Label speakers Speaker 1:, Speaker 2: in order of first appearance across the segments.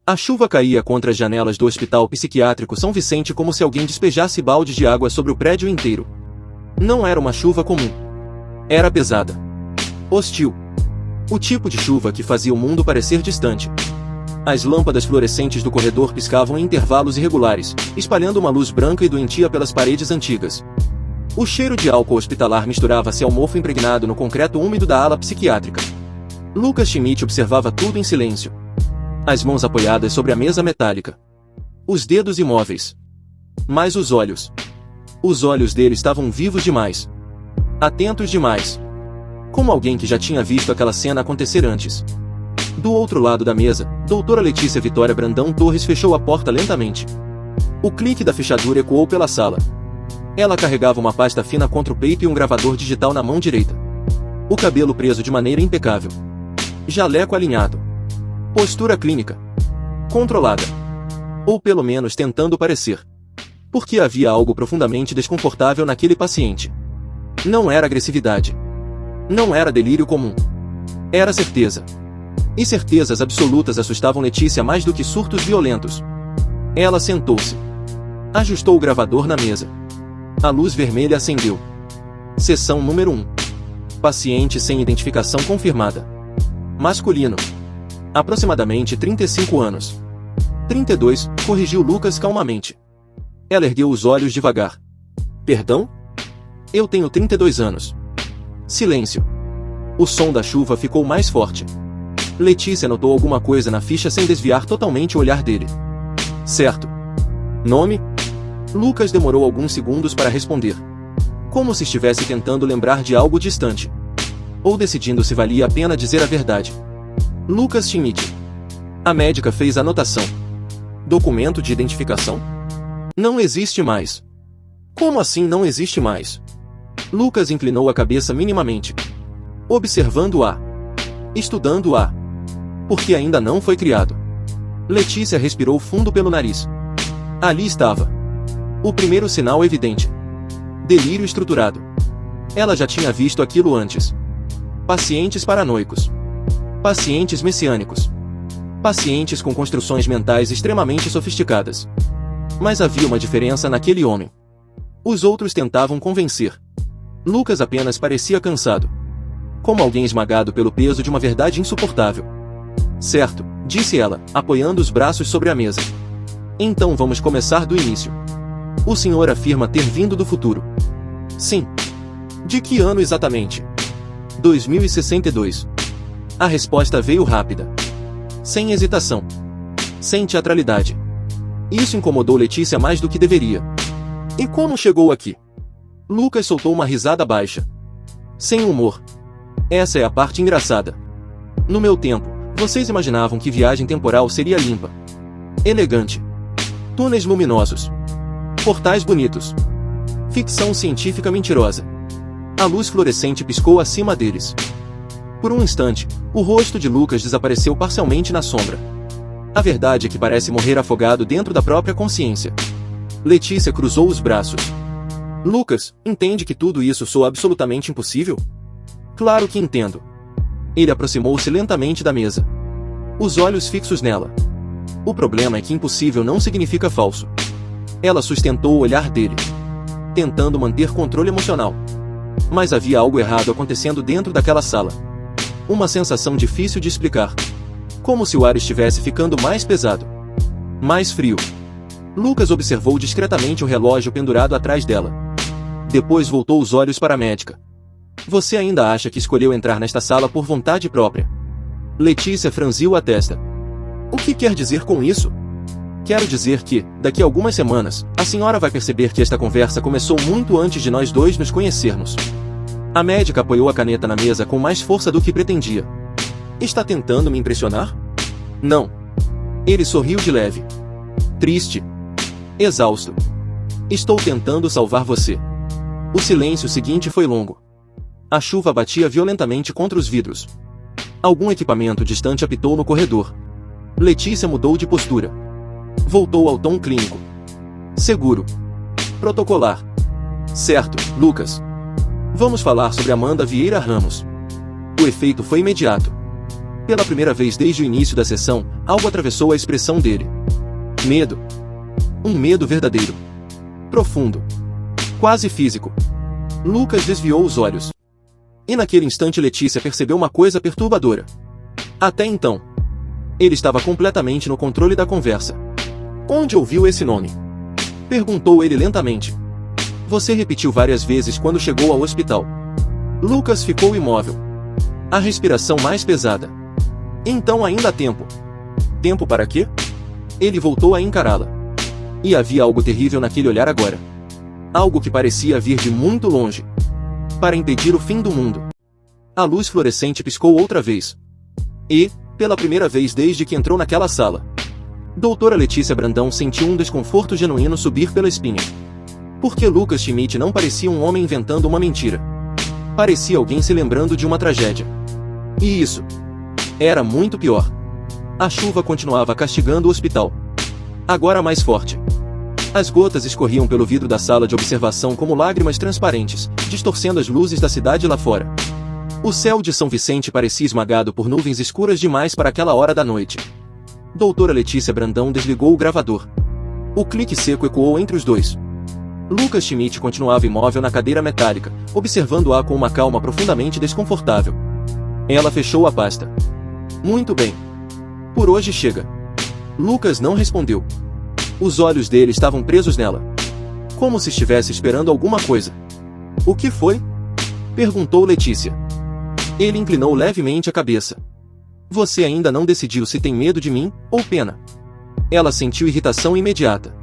Speaker 1: A chuva caía contra as janelas do Hospital Psiquiátrico São Vicente como se alguém despejasse balde de água sobre o prédio inteiro. Não era uma chuva comum. Era pesada. Hostil. O tipo de chuva que fazia o mundo parecer distante. As lâmpadas fluorescentes do corredor piscavam em intervalos irregulares, espalhando uma luz branca e doentia pelas paredes antigas. O cheiro de álcool hospitalar misturava-se ao mofo impregnado no concreto úmido da ala psiquiátrica. Lucas Schmidt observava tudo em silêncio. As mãos apoiadas sobre a mesa metálica. Os dedos imóveis. Mas os olhos. Os olhos dele estavam vivos demais. Atentos demais. Como alguém que já tinha visto aquela cena acontecer antes. Do outro lado da mesa, doutora Letícia Vitória Brandão Torres fechou a porta lentamente. O clique da fechadura ecoou pela sala. Ela carregava uma pasta fina contra o peito e um gravador digital na mão direita. O cabelo preso de maneira impecável. Jaleco alinhado. Postura clínica. Controlada. Ou pelo menos tentando parecer. Porque havia algo profundamente desconfortável naquele paciente. Não era agressividade. Não era delírio comum. Era certeza. E certezas absolutas assustavam Letícia mais do que surtos violentos. Ela sentou-se. Ajustou o gravador na mesa. A luz vermelha acendeu. Sessão número 1. Paciente sem identificação confirmada. Masculino. Aproximadamente 35 anos. 32, corrigiu Lucas calmamente. Ela ergueu os olhos devagar. Perdão? Eu tenho 32 anos. Silêncio. O som da chuva ficou mais forte. Letícia notou alguma coisa na ficha sem desviar totalmente o olhar dele. Certo. Nome? Lucas demorou alguns segundos para responder. Como se estivesse tentando lembrar de algo distante. Ou decidindo se valia a pena dizer a verdade. Lucas Schmidt. A médica fez a anotação. Documento de identificação? Não existe mais. Como assim não existe mais? Lucas inclinou a cabeça minimamente. Observando-a. Estudando-a. Porque ainda não foi criado. Letícia respirou fundo pelo nariz. Ali estava. O primeiro sinal evidente. Delírio estruturado. Ela já tinha visto aquilo antes. Pacientes paranoicos. Pacientes messiânicos. Pacientes com construções mentais extremamente sofisticadas. Mas havia uma diferença naquele homem. Os outros tentavam convencer. Lucas apenas parecia cansado. Como alguém esmagado pelo peso de uma verdade insuportável. Certo, disse ela, apoiando os braços sobre a mesa. Então vamos começar do início. O senhor afirma ter vindo do futuro. Sim. De que ano exatamente? 2062. A resposta veio rápida. Sem hesitação. Sem teatralidade. Isso incomodou Letícia mais do que deveria. E como chegou aqui? Lucas soltou uma risada baixa. Sem humor. Essa é a parte engraçada. No meu tempo, vocês imaginavam que viagem temporal seria limpa. Elegante. Túneis luminosos. Portais bonitos. Ficção científica mentirosa. A luz fluorescente piscou acima deles. Por um instante, o rosto de Lucas desapareceu parcialmente na sombra. A verdade é que parece morrer afogado dentro da própria consciência. Letícia cruzou os braços. Lucas, entende que tudo isso soa absolutamente impossível? Claro que entendo. Ele aproximou-se lentamente da mesa. Os olhos fixos nela. O problema é que impossível não significa falso. Ela sustentou o olhar dele, tentando manter controle emocional. Mas havia algo errado acontecendo dentro daquela sala. Uma sensação difícil de explicar. Como se o ar estivesse ficando mais pesado. Mais frio. Lucas observou discretamente o relógio pendurado atrás dela. Depois voltou os olhos para a médica. Você ainda acha que escolheu entrar nesta sala por vontade própria? Letícia franziu a testa. O que quer dizer com isso? Quero dizer que, daqui a algumas semanas, a senhora vai perceber que esta conversa começou muito antes de nós dois nos conhecermos. A médica apoiou a caneta na mesa com mais força do que pretendia. Está tentando me impressionar? Não. Ele sorriu de leve. Triste. Exausto. Estou tentando salvar você. O silêncio seguinte foi longo. A chuva batia violentamente contra os vidros. Algum equipamento distante apitou no corredor. Letícia mudou de postura. Voltou ao tom clínico. Seguro. Protocolar. Certo, Lucas. Vamos falar sobre Amanda Vieira Ramos. O efeito foi imediato. Pela primeira vez desde o início da sessão, algo atravessou a expressão dele. Medo. Um medo verdadeiro. Profundo. Quase físico. Lucas desviou os olhos. E naquele instante Letícia percebeu uma coisa perturbadora. Até então, ele estava completamente no controle da conversa. Onde ouviu esse nome? Perguntou ele lentamente. Você repetiu várias vezes quando chegou ao hospital. Lucas ficou imóvel. A respiração mais pesada. Então ainda há tempo. Tempo para quê? Ele voltou a encará-la. E havia algo terrível naquele olhar agora. Algo que parecia vir de muito longe. Para impedir o fim do mundo. A luz fluorescente piscou outra vez. E, pela primeira vez desde que entrou naquela sala, doutora Letícia Brandão sentiu um desconforto genuíno subir pela espinha. Porque Lucas Schmidt não parecia um homem inventando uma mentira. Parecia alguém se lembrando de uma tragédia. E isso era muito pior. A chuva continuava castigando o hospital. Agora mais forte. As gotas escorriam pelo vidro da sala de observação como lágrimas transparentes, distorcendo as luzes da cidade lá fora. O céu de São Vicente parecia esmagado por nuvens escuras demais para aquela hora da noite. Doutora Letícia Brandão desligou o gravador. O clique seco ecoou entre os dois. Lucas Schmidt continuava imóvel na cadeira metálica, observando-a com uma calma profundamente desconfortável. Ela fechou a pasta. Muito bem. Por hoje chega. Lucas não respondeu. Os olhos dele estavam presos nela. Como se estivesse esperando alguma coisa. O que foi? Perguntou Letícia. Ele inclinou levemente a cabeça. Você ainda não decidiu se tem medo de mim, ou pena. Ela sentiu irritação imediata.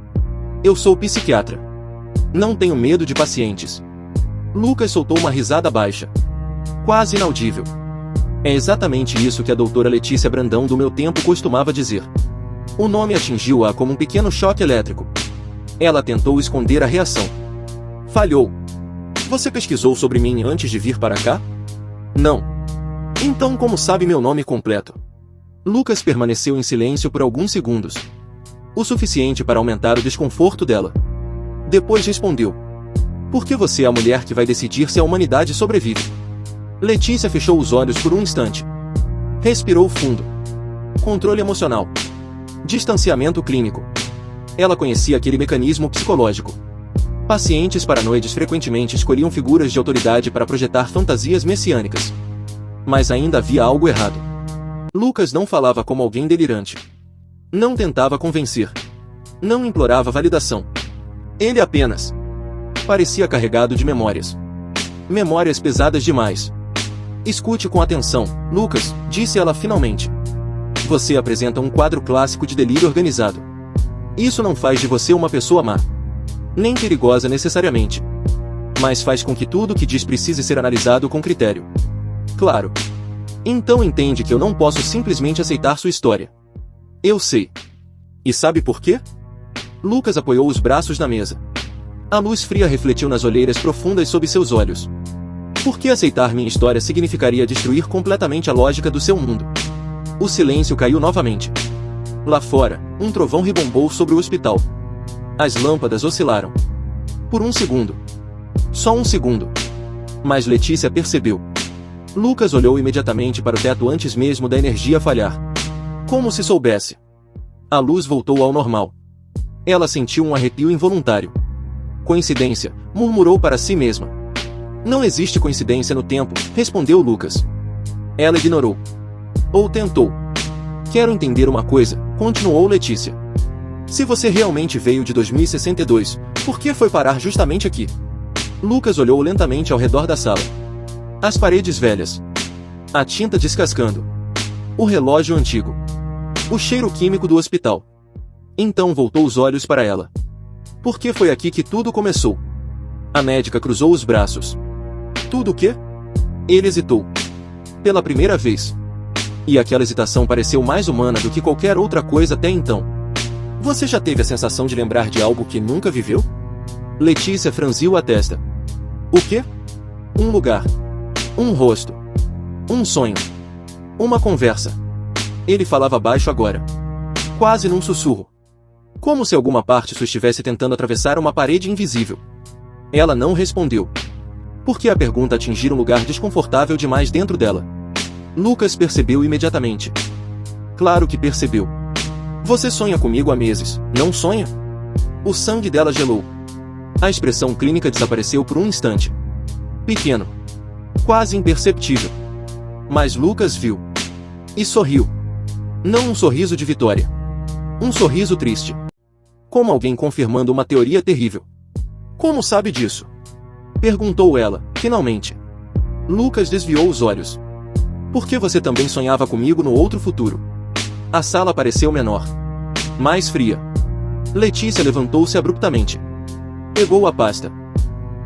Speaker 1: Eu sou psiquiatra. Não tenho medo de pacientes. Lucas soltou uma risada baixa. Quase inaudível. É exatamente isso que a doutora Letícia Brandão do meu tempo costumava dizer. O nome atingiu-a como um pequeno choque elétrico. Ela tentou esconder a reação. Falhou. Você pesquisou sobre mim antes de vir para cá? Não. Então como sabe meu nome completo? Lucas permaneceu em silêncio por alguns segundos. O suficiente para aumentar o desconforto dela. Depois respondeu. Porque você é a mulher que vai decidir se a humanidade sobrevive. Letícia fechou os olhos por um instante. Respirou fundo. Controle emocional. Distanciamento clínico. Ela conhecia aquele mecanismo psicológico. Pacientes paranoides frequentemente escolhiam figuras de autoridade para projetar fantasias messiânicas. Mas ainda havia algo errado. Lucas não falava como alguém delirante. Não tentava convencer. Não implorava validação. Ele apenas parecia carregado de memórias. Memórias pesadas demais. Escute com atenção, Lucas, disse ela finalmente. Você apresenta um quadro clássico de delírio organizado. Isso não faz de você uma pessoa má. Nem perigosa necessariamente. Mas faz com que tudo o que diz precise ser analisado com critério. Claro. Então entende que eu não posso simplesmente aceitar sua história. Eu sei. E sabe por quê? Lucas apoiou os braços na mesa. A luz fria refletiu nas olheiras profundas sob seus olhos. Por que aceitar minha história significaria destruir completamente a lógica do seu mundo? O silêncio caiu novamente. Lá fora, um trovão rebombou sobre o hospital. As lâmpadas oscilaram. Por um segundo. Só um segundo. Mas Letícia percebeu. Lucas olhou imediatamente para o teto antes mesmo da energia falhar. Como se soubesse. A luz voltou ao normal. Ela sentiu um arrepio involuntário. Coincidência, murmurou para si mesma. Não existe coincidência no tempo, respondeu Lucas. Ela ignorou. Ou tentou. Quero entender uma coisa, continuou Letícia. Se você realmente veio de 2062, por que foi parar justamente aqui? Lucas olhou lentamente ao redor da sala. As paredes velhas. A tinta descascando. O relógio antigo. O cheiro químico do hospital. Então voltou os olhos para ela. Porque foi aqui que tudo começou. A médica cruzou os braços. Tudo o quê? Ele hesitou. Pela primeira vez. E aquela hesitação pareceu mais humana do que qualquer outra coisa até então. Você já teve a sensação de lembrar de algo que nunca viveu? Letícia franziu a testa. O quê? Um lugar. Um rosto. Um sonho. Uma conversa. Ele falava baixo agora. Quase num sussurro. Como se alguma parte sua estivesse tentando atravessar uma parede invisível. Ela não respondeu. Porque a pergunta atingira um lugar desconfortável demais dentro dela. Lucas percebeu imediatamente. Claro que percebeu. Você sonha comigo há meses, não sonha? O sangue dela gelou. A expressão clínica desapareceu por um instante. Pequeno. Quase imperceptível. Mas Lucas viu. E sorriu. Não um sorriso de vitória. Um sorriso triste. Como alguém confirmando uma teoria terrível. Como sabe disso? Perguntou ela, finalmente. Lucas desviou os olhos. Porque você também sonhava comigo no outro futuro. A sala pareceu menor. Mais fria. Letícia levantou-se abruptamente. Pegou a pasta.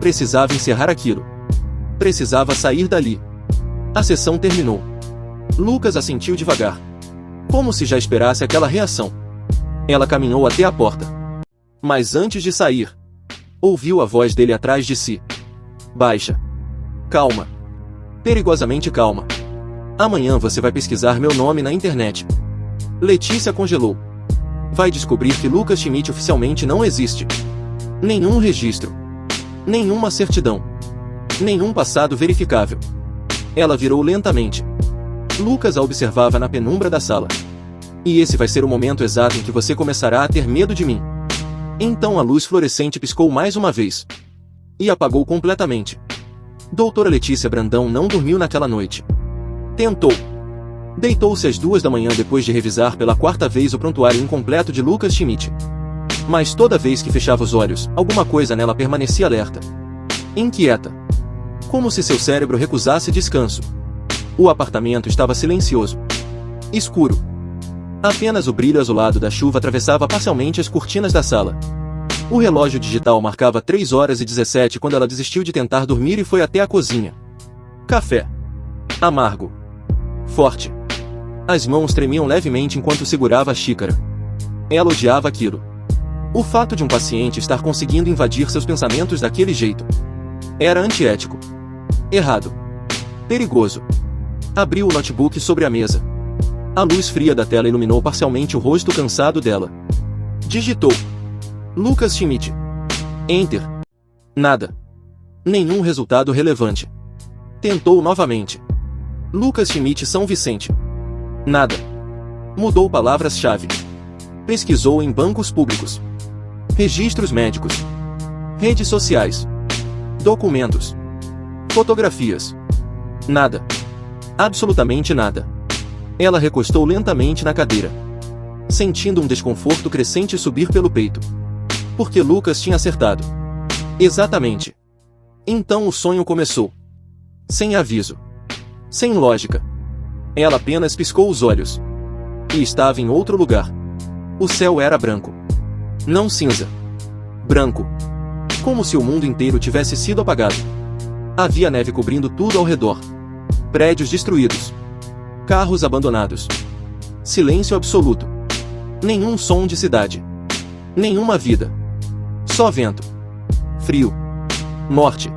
Speaker 1: Precisava encerrar aquilo. Precisava sair dali. A sessão terminou. Lucas assentiu devagar. Como se já esperasse aquela reação. Ela caminhou até a porta. Mas antes de sair, ouviu a voz dele atrás de si. Baixa. Calma. Perigosamente calma. Amanhã você vai pesquisar meu nome na internet. Letícia congelou. Vai descobrir que Lucas Schmidt oficialmente não existe. Nenhum registro. Nenhuma certidão. Nenhum passado verificável. Ela virou lentamente. Lucas a observava na penumbra da sala. E esse vai ser o momento exato em que você começará a ter medo de mim. Então a luz fluorescente piscou mais uma vez. E apagou completamente. Doutora Letícia Brandão não dormiu naquela noite. Tentou. Deitou-se às 2 da manhã depois de revisar pela 4ª vez o prontuário incompleto de Lucas Schmidt. Mas toda vez que fechava os olhos, alguma coisa nela permanecia alerta. Inquieta. Como se seu cérebro recusasse descanso. O apartamento estava silencioso. Escuro. Apenas o brilho azulado da chuva atravessava parcialmente as cortinas da sala. O relógio digital marcava 3h17 quando ela desistiu de tentar dormir e foi até a cozinha. Café. Amargo. Forte. As mãos tremiam levemente enquanto segurava a xícara. Ela odiava aquilo. O fato de um paciente estar conseguindo invadir seus pensamentos daquele jeito. Era antiético. Errado. Perigoso. Abriu o notebook sobre a mesa. A luz fria da tela iluminou parcialmente o rosto cansado dela. Digitou. Lucas Schmidt. Enter. Nada. Nenhum resultado relevante. Tentou novamente. Lucas Schmidt São Vicente. Nada. Mudou palavras-chave. Pesquisou em bancos públicos. Registros médicos. Redes sociais. Documentos. Fotografias. Nada. Absolutamente nada. Ela recostou lentamente na cadeira. Sentindo um desconforto crescente subir pelo peito. Porque Lucas tinha acertado. Exatamente. Então o sonho começou. Sem aviso. Sem lógica. Ela apenas piscou os olhos. E estava em outro lugar. O céu era branco. Não cinza. Branco. Como se o mundo inteiro tivesse sido apagado. Havia neve cobrindo tudo ao redor. Prédios destruídos. Carros abandonados. Silêncio absoluto. Nenhum som de cidade. Nenhuma vida. Só vento. Frio. Morte.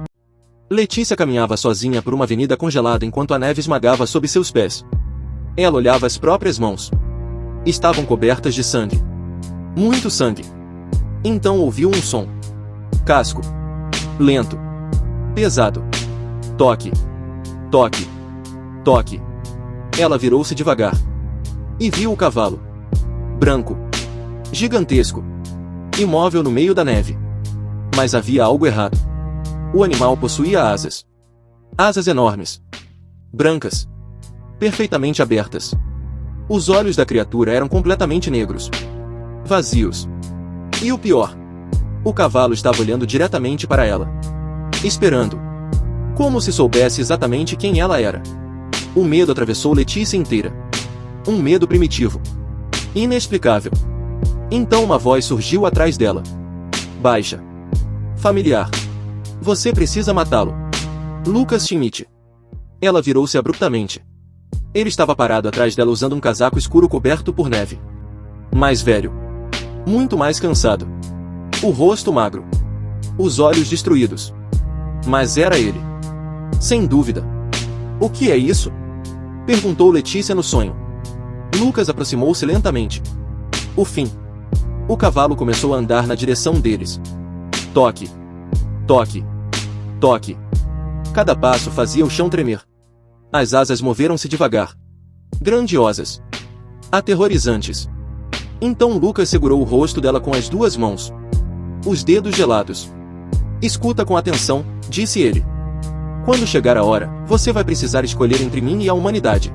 Speaker 1: Letícia caminhava sozinha por uma avenida congelada enquanto a neve esmagava sob seus pés. Ela olhava as próprias mãos. Estavam cobertas de sangue. Muito sangue. Então ouviu um som. Casco. Lento. Pesado. Toque. Toque. Toque. Ela virou-se devagar. E viu o cavalo. Branco. Gigantesco. Imóvel no meio da neve. Mas havia algo errado. O animal possuía asas. Asas enormes. Brancas. Perfeitamente abertas. Os olhos da criatura eram completamente negros. Vazios. E o pior. O cavalo estava olhando diretamente para ela. Esperando. Como se soubesse exatamente quem ela era. O medo atravessou Letícia inteira. Um medo primitivo. Inexplicável. Então uma voz surgiu atrás dela. Baixa. Familiar. Você precisa matá-lo. Lucas Schmidt. Ela virou-se abruptamente. Ele estava parado atrás dela usando um casaco escuro coberto por neve. Mais velho. Muito mais cansado. O rosto magro. Os olhos destruídos. Mas era ele. Sem dúvida. O que é isso? Perguntou Letícia no sonho. Lucas aproximou-se lentamente. O fim. O cavalo começou a andar na direção deles. Toque. Toque. Toque. Cada passo fazia o chão tremer. As asas moveram-se devagar. Grandiosas. Aterrorizantes. Então Lucas segurou o rosto dela com as duas mãos. Os dedos gelados. Escuta com atenção, disse ele. Quando chegar a hora, você vai precisar escolher entre mim e a humanidade.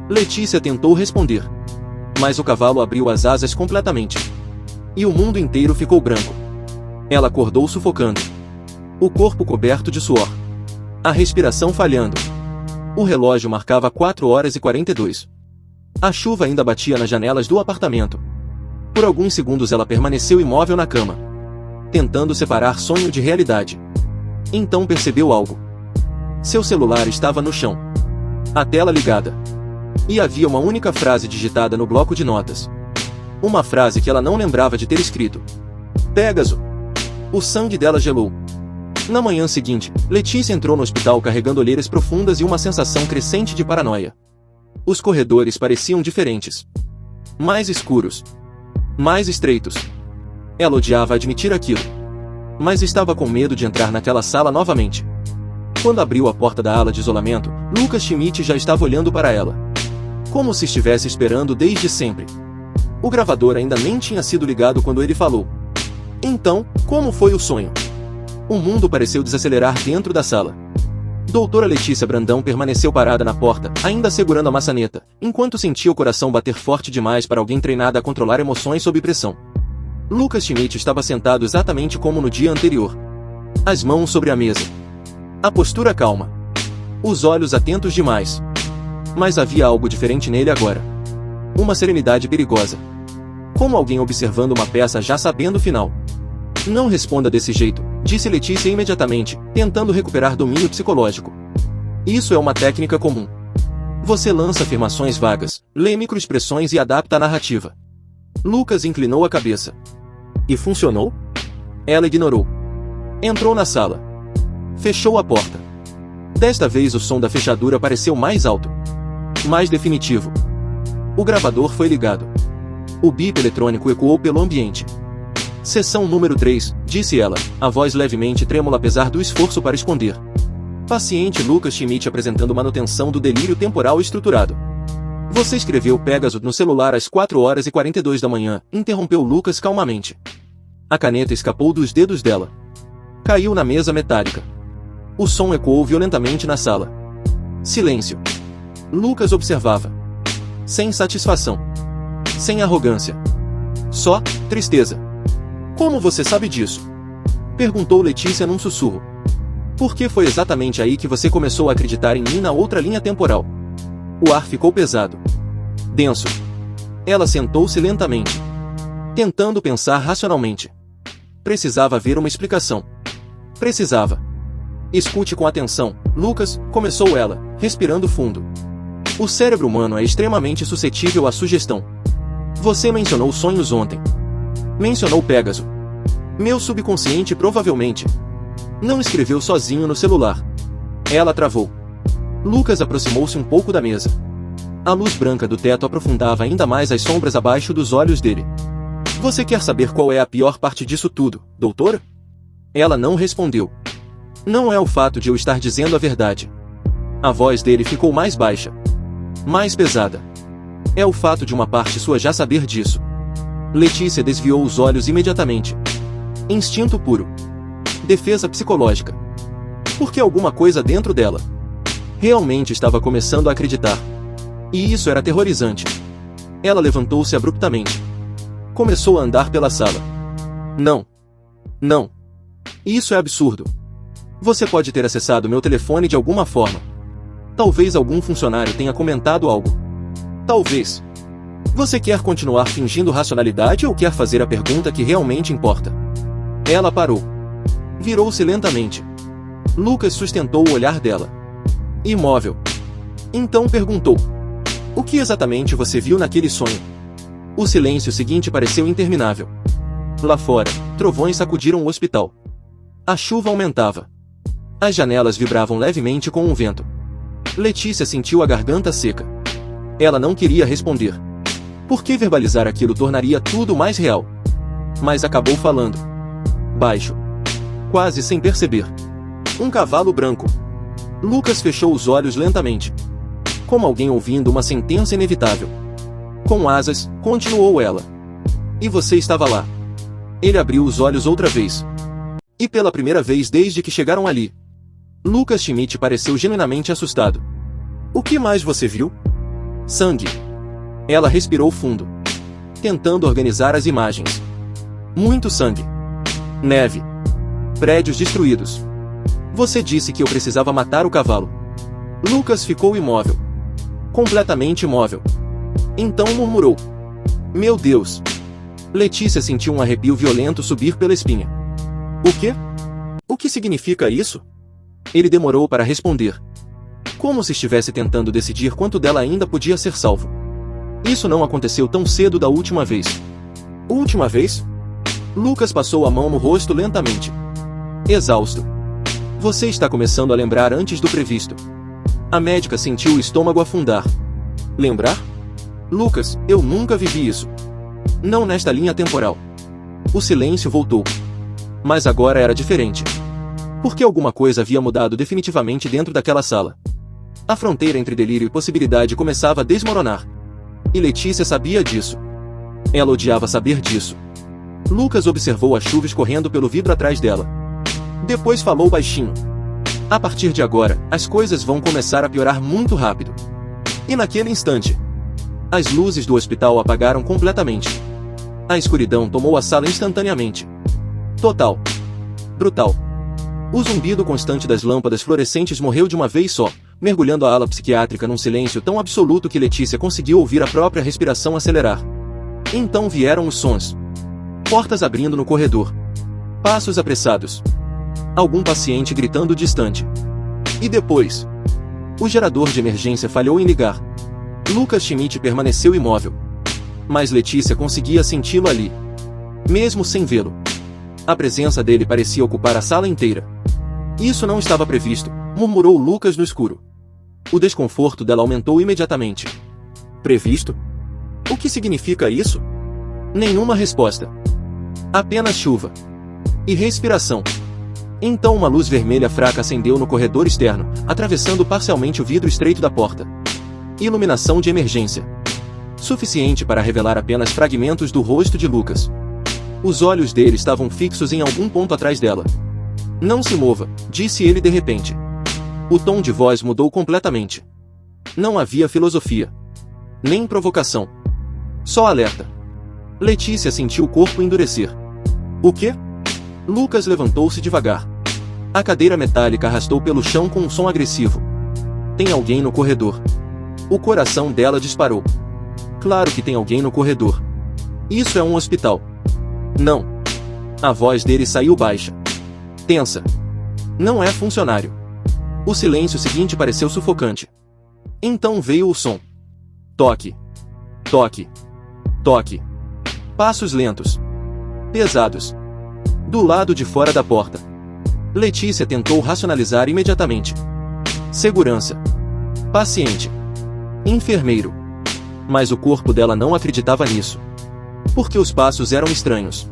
Speaker 1: Letícia tentou responder. Mas o cavalo abriu as asas completamente. E o mundo inteiro ficou branco. Ela acordou sufocando. O corpo coberto de suor. A respiração falhando. O relógio marcava 4h42. A chuva ainda batia nas janelas do apartamento. Por alguns segundos ela permaneceu imóvel na cama, tentando separar sonho de realidade. Então percebeu algo. Seu celular estava no chão. A tela ligada. E havia uma única frase digitada no bloco de notas. Uma frase que ela não lembrava de ter escrito. Pégaso. O sangue dela gelou. Na manhã seguinte, Letícia entrou no hospital carregando olheiras profundas e uma sensação crescente de paranoia. Os corredores pareciam diferentes. Mais escuros. Mais estreitos. Ela odiava admitir aquilo. Mas estava com medo de entrar naquela sala novamente. Quando abriu a porta da ala de isolamento, Lucas Schmidt já estava olhando para ela. Como se estivesse esperando desde sempre. O gravador ainda nem tinha sido ligado quando ele falou. Então, como foi o sonho? O mundo pareceu desacelerar dentro da sala. Doutora Letícia Brandão permaneceu parada na porta, ainda segurando a maçaneta, enquanto sentia o coração bater forte demais para alguém treinado a controlar emoções sob pressão. Lucas Schmidt estava sentado exatamente como no dia anterior. As mãos sobre a mesa. A postura calma. Os olhos atentos demais. Mas havia algo diferente nele agora. Uma serenidade perigosa. Como alguém observando uma peça já sabendo o final. Não responda desse jeito, disse Letícia imediatamente, tentando recuperar domínio psicológico. Isso é uma técnica comum. Você lança afirmações vagas, lê microexpressões e adapta a narrativa. Lucas inclinou a cabeça. E funcionou? Ela ignorou. Entrou na sala. Fechou a porta. Desta vez o som da fechadura pareceu mais alto. Mais definitivo. O gravador foi ligado. O bip eletrônico ecoou pelo ambiente. Sessão número 3, disse ela, a voz levemente trêmula apesar do esforço para esconder. Paciente Lucas Schmidt apresentando manutenção do delírio temporal estruturado. Você escreveu Pégaso no celular às 4h42 da manhã, interrompeu Lucas calmamente. A caneta escapou dos dedos dela. Caiu na mesa metálica. O som ecoou violentamente na sala. Silêncio. Lucas observava. Sem satisfação. Sem arrogância. Só tristeza. Como você sabe disso? Perguntou Letícia num sussurro. Porque foi exatamente aí que você começou a acreditar em mim na outra linha temporal. O ar ficou pesado. Denso. Ela sentou-se lentamente. Tentando pensar racionalmente. Precisava haver uma explicação. Precisava. Escute com atenção, Lucas, começou ela, respirando fundo. O cérebro humano é extremamente suscetível à sugestão. Você mencionou sonhos ontem. Mencionou Pégaso. Meu subconsciente provavelmente não escreveu sozinho no celular. Ela travou. Lucas aproximou-se um pouco da mesa. A luz branca do teto aprofundava ainda mais as sombras abaixo dos olhos dele. Você quer saber qual é a pior parte disso tudo, doutora? Ela não respondeu. Não é o fato de eu estar dizendo a verdade. A voz dele ficou mais baixa. Mais pesada. É o fato de uma parte sua já saber disso. Letícia desviou os olhos imediatamente. Instinto puro. Defesa psicológica. Porque alguma coisa dentro dela realmente estava começando a acreditar. E isso era aterrorizante. Ela levantou-se abruptamente. Começou a andar pela sala. Não. Não. Isso é absurdo. Você pode ter acessado meu telefone de alguma forma. Talvez algum funcionário tenha comentado algo. Talvez. Você quer continuar fingindo racionalidade ou quer fazer a pergunta que realmente importa? Ela parou. Virou-se lentamente. Lucas sustentou o olhar dela. Imóvel. Então perguntou. O que exatamente você viu naquele sonho? O silêncio seguinte pareceu interminável. Lá fora, trovões sacudiram o hospital. A chuva aumentava. As janelas vibravam levemente com o vento. Letícia sentiu a garganta seca. Ela não queria responder. Porque verbalizar aquilo tornaria tudo mais real. Mas acabou falando. Baixo. Quase sem perceber. Um cavalo branco. Lucas fechou os olhos lentamente, como alguém ouvindo uma sentença inevitável. Com asas, continuou ela. E você estava lá. Ele abriu os olhos outra vez. E pela primeira vez desde que chegaram ali. Lucas Schmidt pareceu genuinamente assustado. O que mais você viu? Sangue. Ela respirou fundo, tentando organizar as imagens. Muito sangue. Neve. Prédios destruídos. Você disse que eu precisava matar o cavalo. Lucas ficou imóvel. Completamente imóvel. Então murmurou. Meu Deus. Letícia sentiu um arrepio violento subir pela espinha. O quê? O que significa isso? Ele demorou para responder. Como se estivesse tentando decidir quanto dela ainda podia ser salvo. Isso não aconteceu tão cedo da última vez. Última vez? Lucas passou a mão no rosto lentamente. Exausto. Você está começando a lembrar antes do previsto. A médica sentiu o estômago afundar. Lembrar? Lucas, eu nunca vivi isso. Não nesta linha temporal. O silêncio voltou. Mas agora era diferente. Porque alguma coisa havia mudado definitivamente dentro daquela sala. A fronteira entre delírio e possibilidade começava a desmoronar. E Letícia sabia disso. Ela odiava saber disso. Lucas observou a chuva escorrendo pelo vidro atrás dela. Depois falou baixinho. A partir de agora, as coisas vão começar a piorar muito rápido. E naquele instante, as luzes do hospital apagaram completamente. A escuridão tomou a sala instantaneamente. Total. Brutal. O zumbido constante das lâmpadas fluorescentes morreu de uma vez só, mergulhando a ala psiquiátrica num silêncio tão absoluto que Letícia conseguiu ouvir a própria respiração acelerar. Então vieram os sons. Portas abrindo no corredor. Passos apressados. Algum paciente gritando distante. E depois, o gerador de emergência falhou em ligar. Lucas Schmidt permaneceu imóvel. Mas Letícia conseguia senti-lo ali. Mesmo sem vê-lo. A presença dele parecia ocupar a sala inteira. Isso não estava previsto, murmurou Lucas no escuro. O desconforto dela aumentou imediatamente. Previsto? O que significa isso? Nenhuma resposta. Apenas chuva. E respiração. Então uma luz vermelha fraca acendeu no corredor externo, atravessando parcialmente o vidro estreito da porta. Iluminação de emergência. Suficiente para revelar apenas fragmentos do rosto de Lucas. Os olhos dele estavam fixos em algum ponto atrás dela. Não se mova, disse ele de repente. O tom de voz mudou completamente. Não havia filosofia. Nem provocação. Só alerta. Letícia sentiu o corpo endurecer. O quê? Lucas levantou-se devagar. A cadeira metálica arrastou pelo chão com um som agressivo. Tem alguém no corredor. O coração dela disparou. Claro que tem alguém no corredor. Isso é um hospital. Não. A voz dele saiu baixa. Tensa. Não é funcionário. O silêncio seguinte pareceu sufocante. Então veio o som. Toque. Toque. Toque. Passos lentos. Pesados. Do lado de fora da porta. Letícia tentou racionalizar imediatamente. Segurança. Paciente. Enfermeiro. Mas o corpo dela não acreditava nisso. Porque os passos eram estranhos.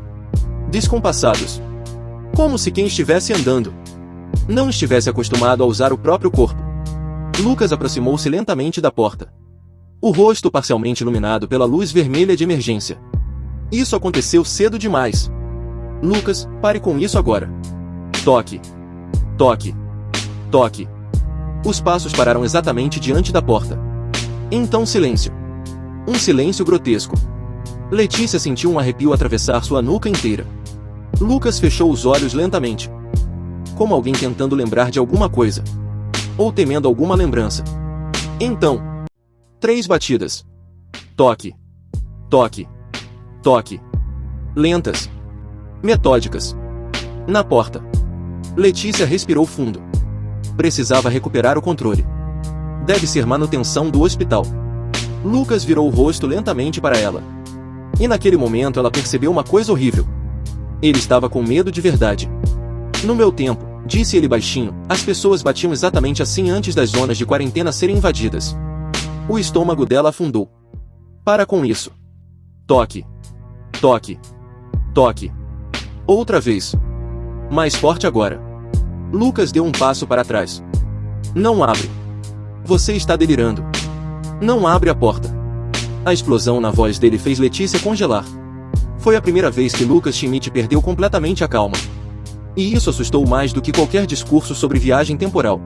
Speaker 1: Descompassados. Como se quem estivesse andando não estivesse acostumado a usar o próprio corpo. Lucas aproximou-se lentamente da porta. O rosto parcialmente iluminado pela luz vermelha de emergência. Isso aconteceu cedo demais. Lucas, pare com isso agora. Toque. Toque. Toque. Os passos pararam exatamente diante da porta. Então silêncio. Um silêncio grotesco. Letícia sentiu um arrepio atravessar sua nuca inteira. Lucas fechou os olhos lentamente. Como alguém tentando lembrar de alguma coisa. Ou temendo alguma lembrança. Então. 3 batidas. Toque. Toque. Toque. Lentas. Metódicas. Na porta. Letícia respirou fundo. Precisava recuperar o controle. Deve ser manutenção do hospital. Lucas virou o rosto lentamente para ela. E naquele momento ela percebeu uma coisa horrível. Ele estava com medo de verdade. No meu tempo, disse ele baixinho, as pessoas batiam exatamente assim antes das zonas de quarentena serem invadidas. O estômago dela afundou. Para com isso. Toque. Toque. Toque. Outra vez. Mais forte agora. Lucas deu um passo para trás. Não abre. Você está delirando. Não abre a porta. A explosão na voz dele fez Letícia congelar. Foi a primeira vez que Lucas Schmidt perdeu completamente a calma. E isso assustou mais do que qualquer discurso sobre viagem temporal.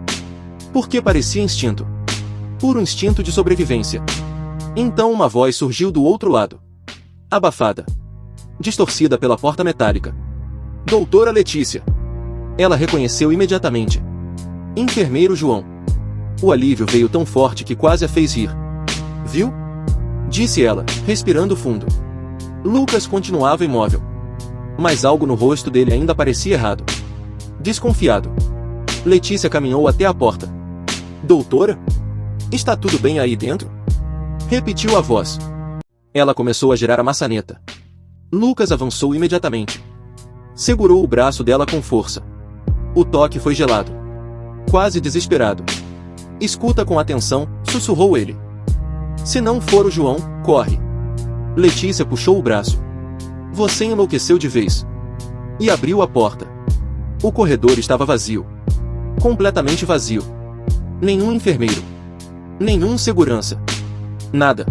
Speaker 1: Porque parecia instinto. Puro instinto de sobrevivência. Então uma voz surgiu do outro lado. Abafada. Distorcida pela porta metálica. Doutora Letícia. Ela reconheceu imediatamente. Enfermeiro João. O alívio veio tão forte que quase a fez rir. Viu? Disse ela, respirando fundo. Lucas continuava imóvel. Mas algo no rosto dele ainda parecia errado. Desconfiado. Letícia caminhou até a porta. Doutora? Está tudo bem aí dentro? Repetiu a voz. Ela começou a girar a maçaneta. Lucas avançou imediatamente. Segurou o braço dela com força. O toque foi gelado. Quase desesperado. Escuta com atenção, sussurrou ele. Se não for o João, corre. Letícia puxou o braço. Você enlouqueceu de vez. E abriu a porta. O corredor estava vazio. Completamente vazio. Nenhum enfermeiro. Nenhum segurança. Nada.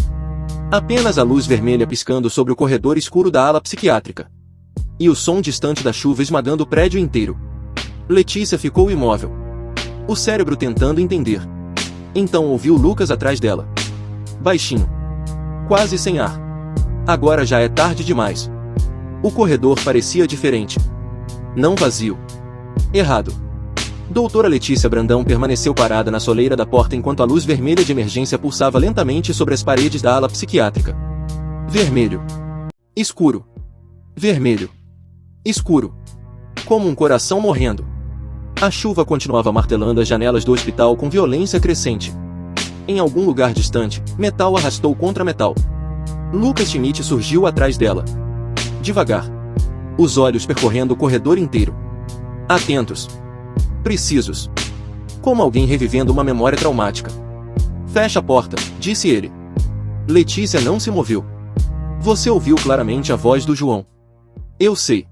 Speaker 1: Apenas a luz vermelha piscando sobre o corredor escuro da ala psiquiátrica. E o som distante da chuva esmagando o prédio inteiro. Letícia ficou imóvel. O cérebro tentando entender. Então ouviu Lucas atrás dela. Baixinho. Quase sem ar. Agora já é tarde demais. O corredor parecia diferente. Não vazio. Errado. Doutora Letícia Brandão permaneceu parada na soleira da porta enquanto a luz vermelha de emergência pulsava lentamente sobre as paredes da ala psiquiátrica. Vermelho. Escuro. Vermelho. Escuro. Como um coração morrendo. A chuva continuava martelando as janelas do hospital com violência crescente. Em algum lugar distante, metal arrastou contra metal. Lucas Schmidt surgiu atrás dela. Devagar. Os olhos percorrendo o corredor inteiro. Atentos. Precisos. Como alguém revivendo uma memória traumática. Fecha a porta, disse ele. Letícia não se moveu. Você ouviu claramente a voz do João. Eu sei.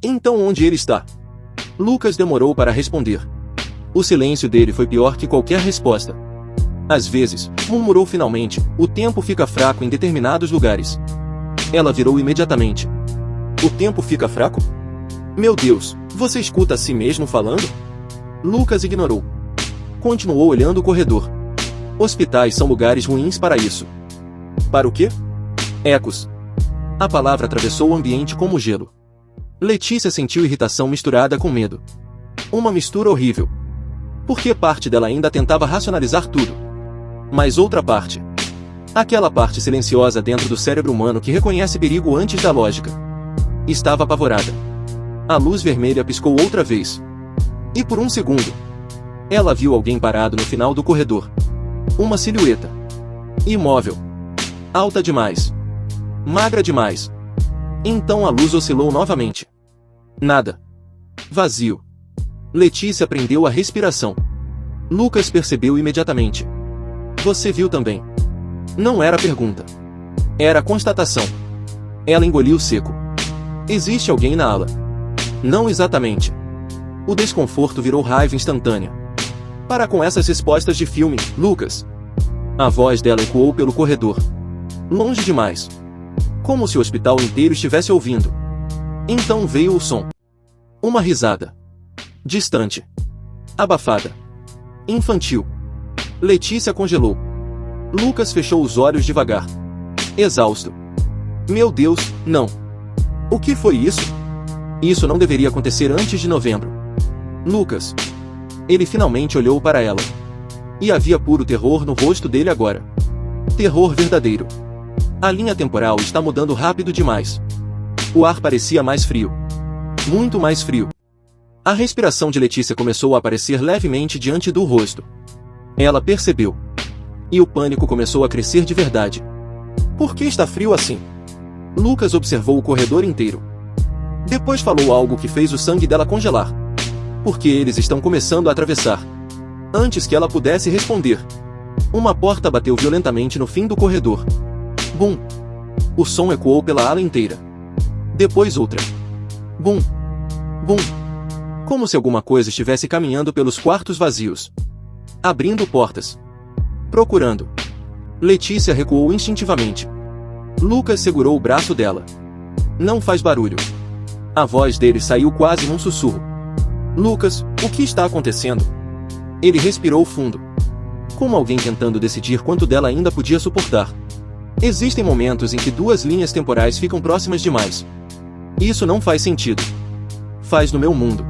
Speaker 1: Então onde ele está? Lucas demorou para responder. O silêncio dele foi pior que qualquer resposta. Às vezes, murmurou finalmente, o tempo fica fraco em determinados lugares. Ela virou imediatamente. O tempo fica fraco? Meu Deus, você escuta a si mesmo falando? Lucas ignorou. Continuou olhando o corredor. Hospitais são lugares ruins para isso. Para o quê? Ecos. A palavra atravessou o ambiente como gelo. Letícia sentiu irritação misturada com medo. Uma mistura horrível. Porque parte dela ainda tentava racionalizar tudo. Mas outra parte. Aquela parte silenciosa dentro do cérebro humano que reconhece perigo antes da lógica. Estava apavorada. A luz vermelha piscou outra vez. E por um segundo, ela viu alguém parado no final do corredor. Uma silhueta. Imóvel. Alta demais. Magra demais. Então a luz oscilou novamente. Nada. Vazio. Letícia prendeu a respiração. Lucas percebeu imediatamente. Você viu também. Não era pergunta. Era constatação. Ela engoliu seco. Existe alguém na ala? Não exatamente. O desconforto virou raiva instantânea. Para com essas respostas de filme, Lucas. A voz dela ecoou pelo corredor. Longe demais. Como se o hospital inteiro estivesse ouvindo. Então veio o som. Uma risada. Distante. Abafada. Infantil. Letícia congelou. Lucas fechou os olhos devagar. Exausto. Meu Deus, não. O que foi isso? Isso não deveria acontecer antes de novembro. Lucas. Ele finalmente olhou para ela. E havia puro terror no rosto dele agora. Terror verdadeiro. A linha temporal está mudando rápido demais. O ar parecia mais frio. Muito mais frio. A respiração de Letícia começou a aparecer levemente diante do rosto. Ela percebeu. E o pânico começou a crescer de verdade. Por que está frio assim? Lucas observou o corredor inteiro. Depois falou algo que fez o sangue dela congelar. Porque eles estão começando a atravessar. Antes que ela pudesse responder, uma porta bateu violentamente no fim do corredor. Bum! O som ecoou pela ala inteira. Depois outra. Bum! Bum! Como se alguma coisa estivesse caminhando pelos quartos vazios. abrindo portas, procurando. Letícia recuou instintivamente. Lucas segurou o braço dela. Não faz barulho. A voz dele saiu quase num sussurro. Lucas, o que está acontecendo? Ele respirou fundo, como alguém tentando decidir quanto dela ainda podia suportar. Existem momentos em que duas linhas temporais ficam próximas demais. Isso não faz sentido. Faz no meu mundo.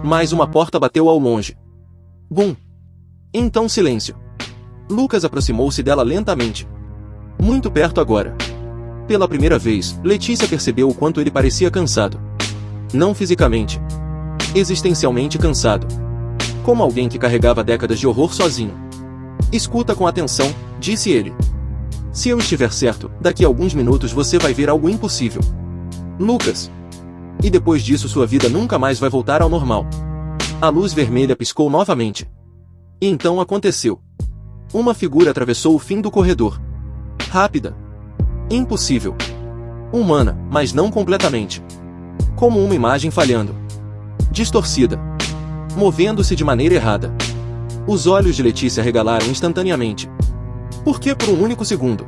Speaker 1: Mais uma porta bateu ao longe. Bum! Então silêncio. Lucas aproximou-se dela lentamente. Muito perto agora. Pela primeira vez, Letícia percebeu o quanto ele parecia cansado. Não fisicamente. Existencialmente cansado. Como alguém que carregava décadas de horror sozinho. Escuta com atenção, disse ele. Se eu estiver certo, daqui a alguns minutos você vai ver algo impossível. Lucas. E depois disso sua vida nunca mais vai voltar ao normal. A luz vermelha piscou novamente. E então aconteceu. Uma figura atravessou o fim do corredor. Rápida. Impossível. Humana, mas não completamente. Como uma imagem falhando. Distorcida. Movendo-se de maneira errada. Os olhos de Letícia regalaram instantaneamente. Porque por um único segundo.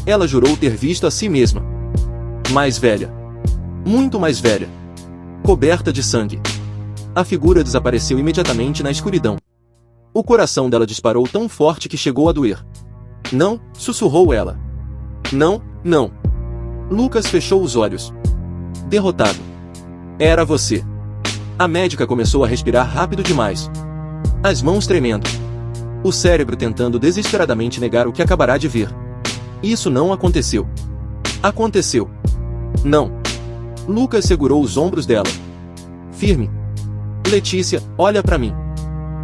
Speaker 1: Ela jurou ter visto a si mesma. Mais velha. Muito mais velha. Coberta de sangue. A figura desapareceu imediatamente na escuridão. O coração dela disparou tão forte que chegou a doer. Não, sussurrou ela. Não, não. Lucas fechou os olhos. Derrotado. Era você. A médica começou a respirar rápido demais. As mãos tremendo. O cérebro tentando desesperadamente negar o que acabará de ver. Isso não aconteceu. Aconteceu. Não. Lucas segurou os ombros dela. Firme. Letícia, olha pra mim.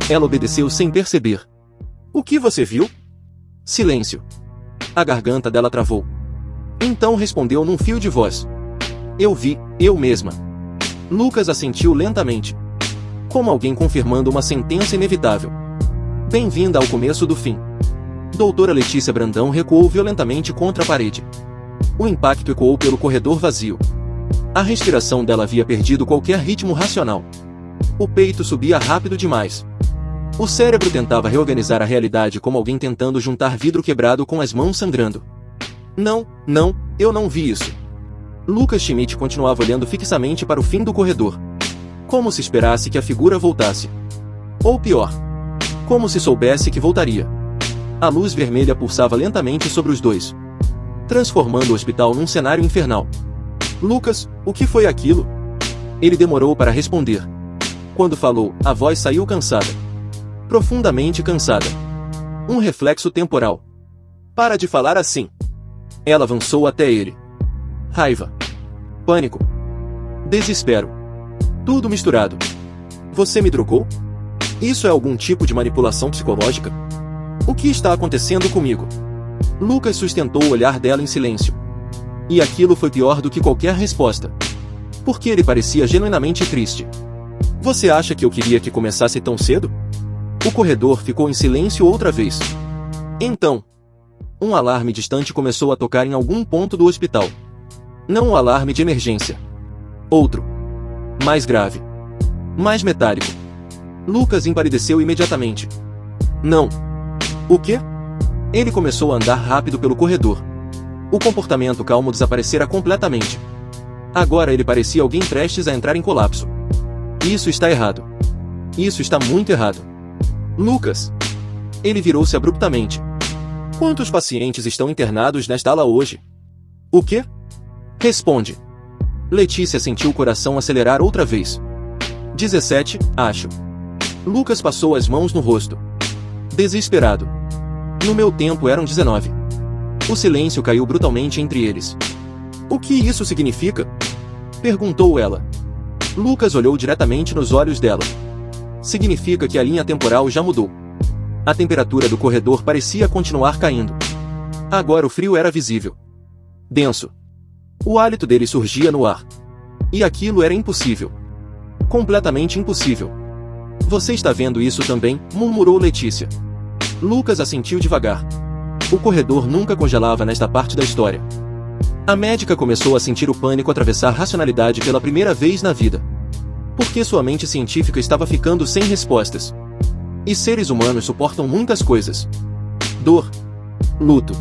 Speaker 1: Ela obedeceu sem perceber. O que você viu? Silêncio. A garganta dela travou. Então respondeu num fio de voz. Eu vi, eu mesma. Lucas assentiu lentamente. Como alguém confirmando uma sentença inevitável. Bem-vinda ao começo do fim. Doutora Letícia Brandão recuou violentamente contra a parede. O impacto ecoou pelo corredor vazio. A respiração dela havia perdido qualquer ritmo racional. O peito subia rápido demais. O cérebro tentava reorganizar a realidade como alguém tentando juntar vidro quebrado com as mãos sangrando. Não, não, eu não vi isso. Lucas Schmidt continuava olhando fixamente para o fim do corredor. Como se esperasse que a figura voltasse. Ou pior. Como se soubesse que voltaria. A luz vermelha pulsava lentamente sobre os dois, transformando o hospital num cenário infernal. Lucas, o que foi aquilo? Ele demorou para responder. Quando falou, a voz saiu cansada. Profundamente cansada. Um reflexo temporal. Para de falar assim. Ela avançou até ele. Raiva. Pânico. Desespero. Tudo misturado. Você me trocou? Isso é algum tipo de manipulação psicológica? O que está acontecendo comigo? Lucas sustentou o olhar dela em silêncio. E aquilo foi pior do que qualquer resposta. Porque ele parecia genuinamente triste. Você acha que eu queria que começasse tão cedo? O corredor ficou em silêncio outra vez. Então, um alarme distante começou a tocar em algum ponto do hospital. Não um alarme de emergência. Outro. Mais grave. Mais metálico. Lucas empalideceu imediatamente. Não. O quê? Ele começou a andar rápido pelo corredor. O comportamento calmo desaparecera completamente. Agora ele parecia alguém prestes a entrar em colapso. Isso está errado. Isso está muito errado. Lucas. Ele virou-se abruptamente. Quantos pacientes estão internados nesta ala hoje? O quê? Responde. Letícia sentiu o coração acelerar outra vez. 17, acho. Lucas passou as mãos no rosto. Desesperado. No meu tempo eram 19. O silêncio caiu brutalmente entre eles. O que isso significa? Perguntou ela. Lucas olhou diretamente nos olhos dela. Significa que a linha temporal já mudou. A temperatura do corredor parecia continuar caindo. Agora o frio era visível. Denso. O hálito dele surgia no ar. E aquilo era impossível. Completamente impossível. Você está vendo isso também? Murmurou Letícia. Lucas assentiu devagar. O corredor nunca congelava nesta parte da história. A médica começou a sentir o pânico atravessar a racionalidade pela primeira vez na vida. Porque sua mente científica estava ficando sem respostas. E seres humanos suportam muitas coisas: dor, luto,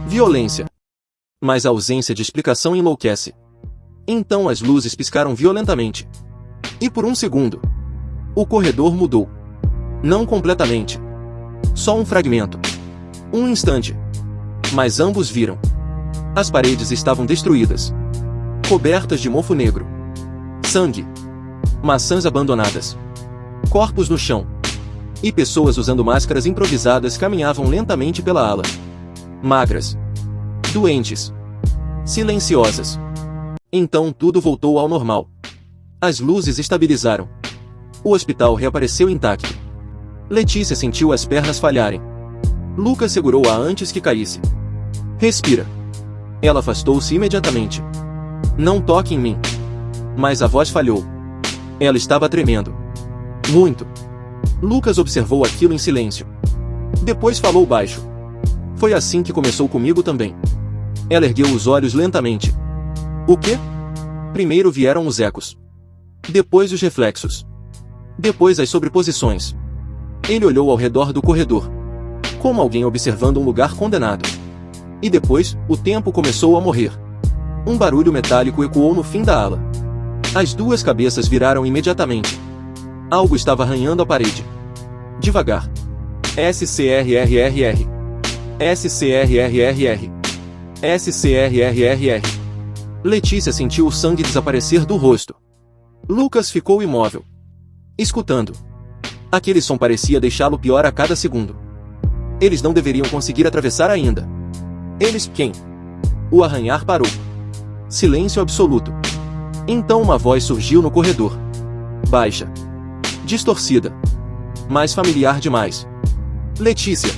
Speaker 1: violência. Mas a ausência de explicação enlouquece. Então as luzes piscaram violentamente. E por um segundo, o corredor mudou. Não completamente. Só um fragmento. Um instante. Mas ambos viram. As paredes estavam destruídas. Cobertas de mofo negro. Sangue. Maçãs abandonadas. Corpos no chão. E pessoas usando máscaras improvisadas caminhavam lentamente pela ala. Magras. Doentes. Silenciosas. Então tudo voltou ao normal. As luzes estabilizaram. O hospital reapareceu intacto. Letícia sentiu as pernas falharem. Lucas segurou-a antes que caísse. Respira. Ela afastou-se imediatamente. Não toque em mim. Mas a voz falhou. Ela estava tremendo. Muito. Lucas observou aquilo em silêncio. Depois falou baixo. Foi assim que começou comigo também. Ela ergueu os olhos lentamente. O quê? Primeiro vieram os ecos. Depois os reflexos. Depois as sobreposições. Ele olhou ao redor do corredor. Como alguém observando um lugar condenado. E depois, o tempo começou a morrer. Um barulho metálico ecoou no fim da ala. As duas cabeças viraram imediatamente. Algo estava arranhando a parede. Devagar. SCRRRR. SCRRRR. SCRRRR. Letícia sentiu o sangue desaparecer do rosto. Lucas ficou imóvel. Escutando. Aquele som parecia deixá-lo pior a cada segundo. Eles não deveriam conseguir atravessar ainda. Eles quem? O arranhar parou. Silêncio absoluto. Então uma voz surgiu no corredor. Baixa. Distorcida. Mas familiar demais. Letícia.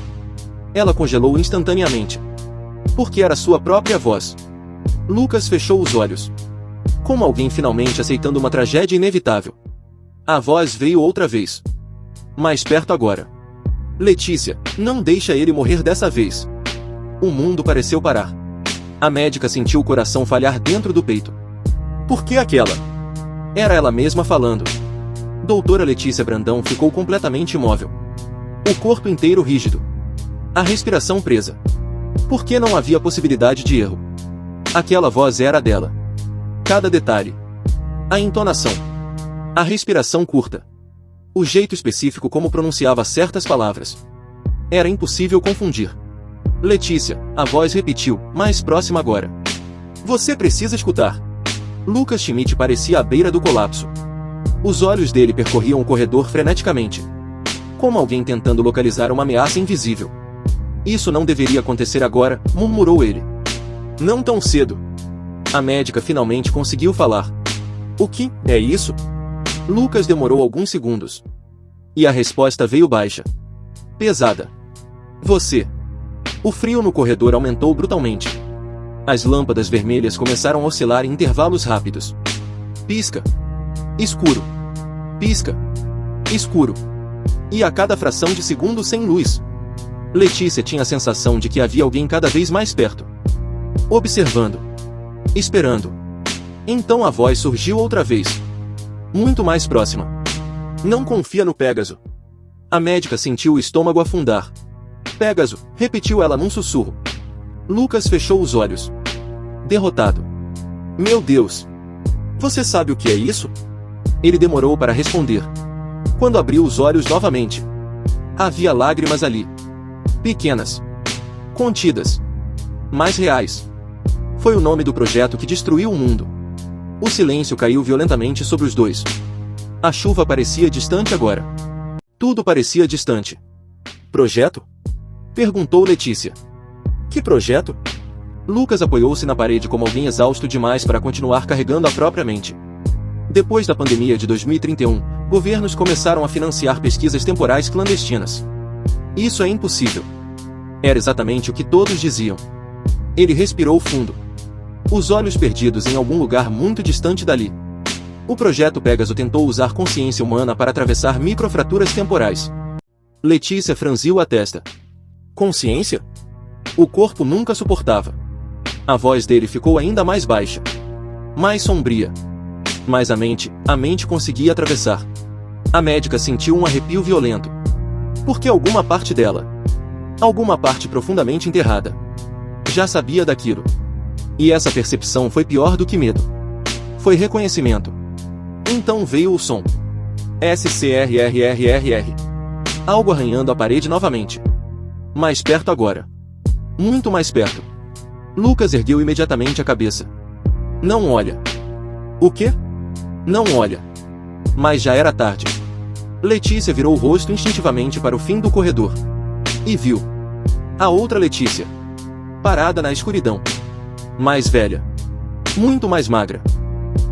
Speaker 1: Ela congelou instantaneamente. Porque era sua própria voz. Lucas fechou os olhos. Como alguém finalmente aceitando uma tragédia inevitável. A voz veio outra vez. Mais perto agora. Letícia, não deixa ele morrer dessa vez. O mundo pareceu parar. A médica sentiu o coração falhar dentro do peito. Por que aquela? Era ela mesma falando. Doutora Letícia Brandão ficou completamente imóvel. O corpo inteiro rígido. A respiração presa. Porque não havia possibilidade de erro. Aquela voz era dela. Cada detalhe. A entonação. A respiração curta. O jeito específico como pronunciava certas palavras. Era impossível confundir. Letícia, a voz repetiu, mais próxima agora. Você precisa escutar. Lucas Schmidt parecia à beira do colapso. Os olhos dele percorriam o corredor freneticamente. Como alguém tentando localizar uma ameaça invisível. Isso não deveria acontecer agora, murmurou ele. Não tão cedo. A médica finalmente conseguiu falar. O que é isso? Lucas demorou alguns segundos. E a resposta veio baixa. Pesada. Você. O frio no corredor aumentou brutalmente. As lâmpadas vermelhas começaram a oscilar em intervalos rápidos. Pisca. Escuro. Pisca. Escuro. E a cada fração de segundo sem luz. Letícia tinha a sensação de que havia alguém cada vez mais perto. Observando. Esperando. Então a voz surgiu outra vez. Muito mais próxima. Não confia no Pégaso. A médica sentiu o estômago afundar. Pégaso, repetiu ela num sussurro. Lucas fechou os olhos. Derrotado. Meu Deus. Você sabe o que é isso? Ele demorou para responder. Quando abriu os olhos novamente. Havia lágrimas ali. Pequenas. Contidas. Mas reais. Foi o nome do projeto que destruiu o mundo. O silêncio caiu violentamente sobre os dois. A chuva parecia distante agora. Tudo parecia distante. Projeto? Perguntou Letícia. Que projeto? Lucas apoiou-se na parede como alguém exausto demais para continuar carregando a própria mente. Depois da pandemia de 2031, governos começaram a financiar pesquisas temporais clandestinas. Isso é impossível. Era exatamente o que todos diziam. Ele respirou fundo. Os olhos perdidos em algum lugar muito distante dali. O projeto Pégaso tentou usar consciência humana para atravessar microfraturas temporais. Letícia franziu a testa. Consciência? O corpo nunca suportava. A voz dele ficou ainda mais baixa. Mais sombria. Mas a mente conseguia atravessar. A médica sentiu um arrepio violento. Porque alguma parte dela, alguma parte profundamente enterrada, já sabia daquilo. E essa percepção foi pior do que medo. Foi reconhecimento. Então veio o som. SCRRRRR. Algo arranhando a parede novamente. Mais perto agora. Muito mais perto. Lucas ergueu imediatamente a cabeça. Não olha. O quê? Não olha. Mas já era tarde. Letícia virou o rosto instintivamente para o fim do corredor. E viu a outra Letícia, parada na escuridão. Mais velha. Muito mais magra.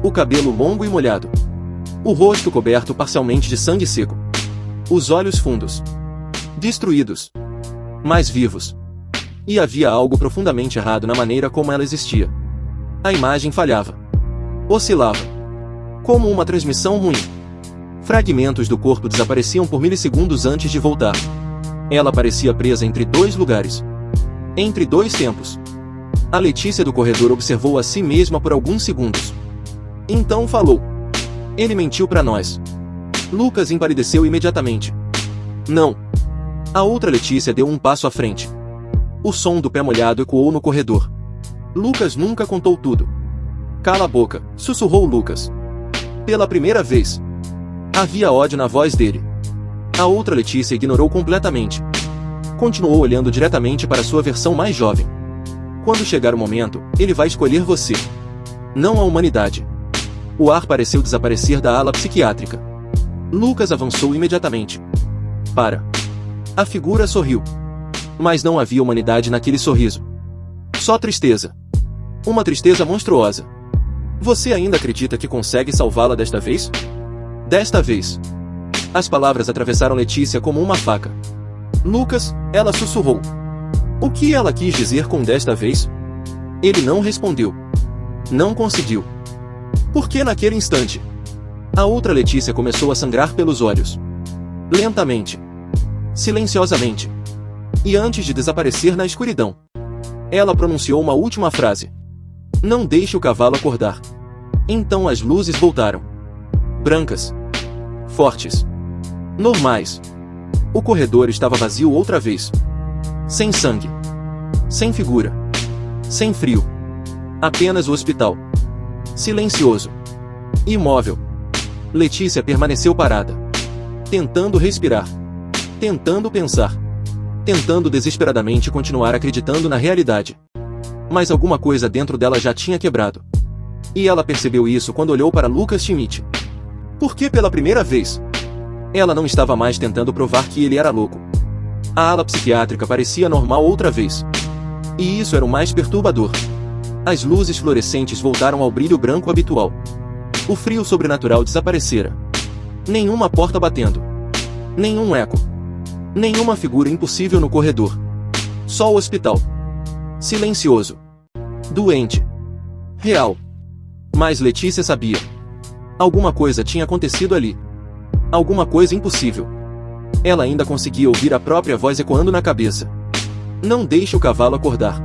Speaker 1: O cabelo longo e molhado. O rosto coberto parcialmente de sangue seco. Os olhos fundos. Destruídos. Mas vivos. E havia algo profundamente errado na maneira como ela existia. A imagem falhava. Oscilava. Como uma transmissão ruim. Fragmentos do corpo desapareciam por milissegundos antes de voltar. Ela parecia presa entre dois lugares. Entre dois tempos. A Letícia do corredor observou a si mesma por alguns segundos. Então falou. Ele mentiu para nós. Lucas empalideceu imediatamente. Não. A outra Letícia deu um passo à frente. O som do pé molhado ecoou no corredor. Lucas nunca contou tudo. Cala a boca, sussurrou Lucas. Pela primeira vez. Havia ódio na voz dele. A outra Letícia ignorou completamente. Continuou olhando diretamente para sua versão mais jovem. Quando chegar o momento, ele vai escolher você. Não a humanidade. O ar pareceu desaparecer da ala psiquiátrica. Lucas avançou imediatamente. Para. A figura sorriu. Mas não havia humanidade naquele sorriso. Só tristeza. Uma tristeza monstruosa. Você ainda acredita que consegue salvá-la desta vez? Desta vez. As palavras atravessaram Letícia como uma faca. Lucas, ela sussurrou. O que ela quis dizer com desta vez? Ele não respondeu. Não conseguiu. Porque naquele instante, a outra Letícia começou a sangrar pelos olhos. Lentamente. Silenciosamente. E antes de desaparecer na escuridão, ela pronunciou uma última frase. Não deixe o cavalo acordar. Então as luzes voltaram. Brancas. Fortes. Normais. O corredor estava vazio outra vez. Sem sangue. Sem figura. Sem frio. Apenas o hospital. Silencioso. Imóvel. Letícia permaneceu parada. Tentando respirar. Tentando pensar. Tentando desesperadamente continuar acreditando na realidade. Mas alguma coisa dentro dela já tinha quebrado. E ela percebeu isso quando olhou para Lucas Schmidt. Porque pela primeira vez, ela não estava mais tentando provar que ele era louco. A ala psiquiátrica parecia normal outra vez. E isso era o mais perturbador. As luzes fluorescentes voltaram ao brilho branco habitual. O frio sobrenatural desaparecera. Nenhuma porta batendo. Nenhum eco. Nenhuma figura impossível no corredor. Só o hospital. Silencioso. Doente. Real. Mas Letícia sabia. Alguma coisa tinha acontecido ali. Alguma coisa impossível. Ela ainda conseguia ouvir a própria voz ecoando na cabeça. Não deixe o cavalo acordar.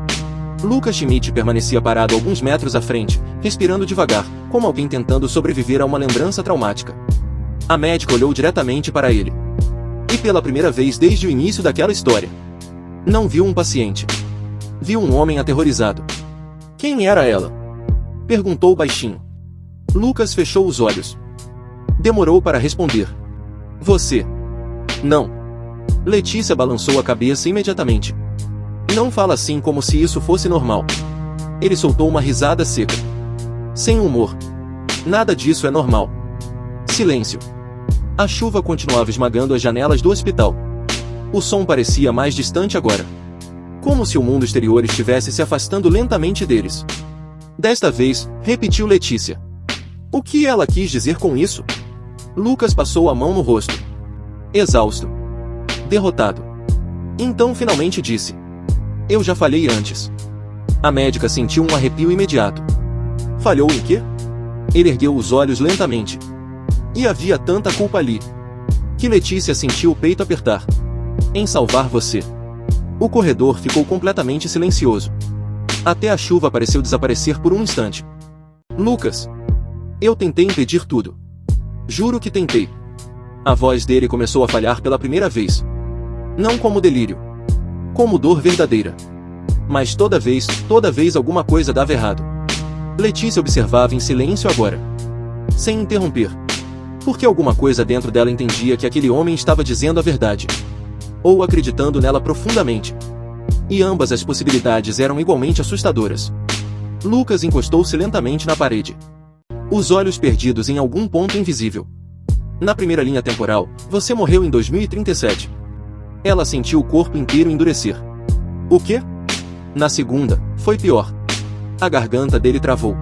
Speaker 1: Lucas Schmidt permanecia parado alguns metros à frente, respirando devagar, como alguém tentando sobreviver a uma lembrança traumática. A médica olhou diretamente para ele. E pela primeira vez desde o início daquela história, não viu um paciente. Viu um homem aterrorizado. Quem era ela? Perguntou baixinho. Lucas fechou os olhos. Demorou para responder. Você. Não. Letícia balançou a cabeça imediatamente. Não fala assim como se isso fosse normal. Ele soltou uma risada seca. Sem humor. Nada disso é normal. Silêncio. A chuva continuava esmagando as janelas do hospital. O som parecia mais distante agora. Como se o mundo exterior estivesse se afastando lentamente deles. Desta vez, repetiu Letícia. O que ela quis dizer com isso? Lucas passou a mão no rosto. Exausto. Derrotado. Então finalmente disse. Eu já falhei antes. A médica sentiu um arrepio imediato. Falhou em quê? Ele ergueu os olhos lentamente. E havia tanta culpa ali. Que Letícia sentiu o peito apertar. Em salvar você. O corredor ficou completamente silencioso. Até a chuva pareceu desaparecer por um instante. Lucas. Eu tentei impedir tudo. Juro que tentei. A voz dele começou a falhar pela primeira vez. Não como delírio. Como dor verdadeira. Mas toda vez alguma coisa dava errado. Letícia observava em silêncio agora. Sem interromper. Porque alguma coisa dentro dela entendia que aquele homem estava dizendo a verdade. Ou acreditando nela profundamente. E ambas as possibilidades eram igualmente assustadoras. Lucas encostou-se lentamente na parede. Os olhos perdidos em algum ponto invisível. Na primeira linha temporal, você morreu em 2037. Ela sentiu o corpo inteiro endurecer. O quê? Na segunda, foi pior. A garganta dele travou.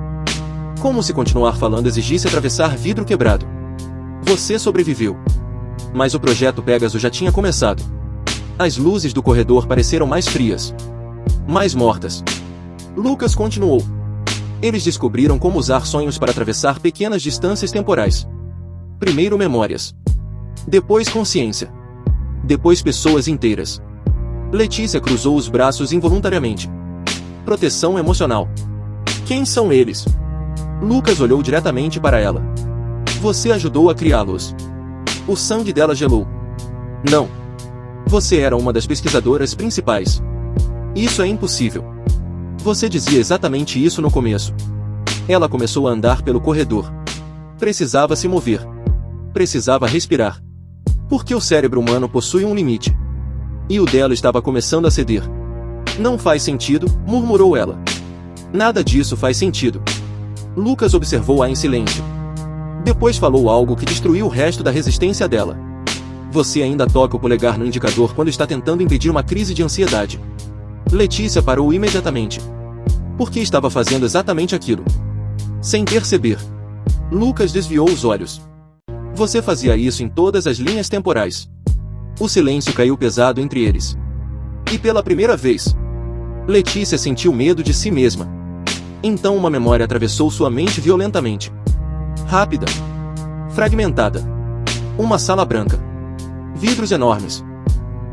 Speaker 1: Como se continuar falando exigisse atravessar vidro quebrado. Você sobreviveu. Mas o projeto Pegasus já tinha começado. As luzes do corredor pareceram mais frias. Mais mortas. Lucas continuou. Eles descobriram como usar sonhos para atravessar pequenas distâncias temporais. Primeiro memórias. Depois consciência. Depois pessoas inteiras. Letícia cruzou os braços involuntariamente. Proteção emocional. Quem são eles? Lucas olhou diretamente para ela. Você ajudou a criá-los. O sangue dela gelou. Não. Você era uma das pesquisadoras principais. Isso é impossível. Você dizia exatamente isso no começo. Ela começou a andar pelo corredor. Precisava se mover. Precisava respirar. Porque o cérebro humano possui um limite. E o dela estava começando a ceder. Não faz sentido, murmurou ela. Nada disso faz sentido. Lucas observou-a em silêncio. Depois falou algo que destruiu o resto da resistência dela. Você ainda toca o polegar no indicador quando está tentando impedir uma crise de ansiedade. Letícia parou imediatamente. Porque estava fazendo exatamente aquilo. Sem perceber. Lucas desviou os olhos. Você fazia isso em todas as linhas temporais. O silêncio caiu pesado entre eles. E pela primeira vez, Letícia sentiu medo de si mesma. Então uma memória atravessou sua mente violentamente. Rápida. Fragmentada. Uma sala branca. Vidros enormes.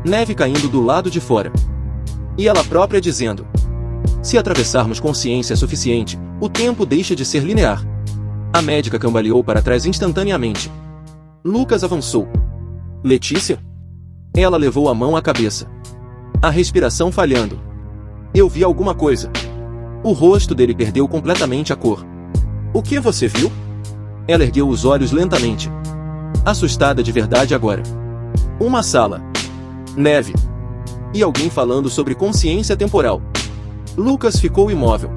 Speaker 1: Neve caindo do lado de fora. E ela própria dizendo: se atravessarmos consciência suficiente, o tempo deixa de ser linear. A médica cambaleou para trás instantaneamente. Lucas avançou. Letícia? Ela levou a mão à cabeça. A respiração falhando. Eu vi alguma coisa. O rosto dele perdeu completamente a cor. O que você viu? Ela ergueu os olhos lentamente. Assustada de verdade agora. Uma sala. Neve. E alguém falando sobre consciência temporal. Lucas ficou imóvel.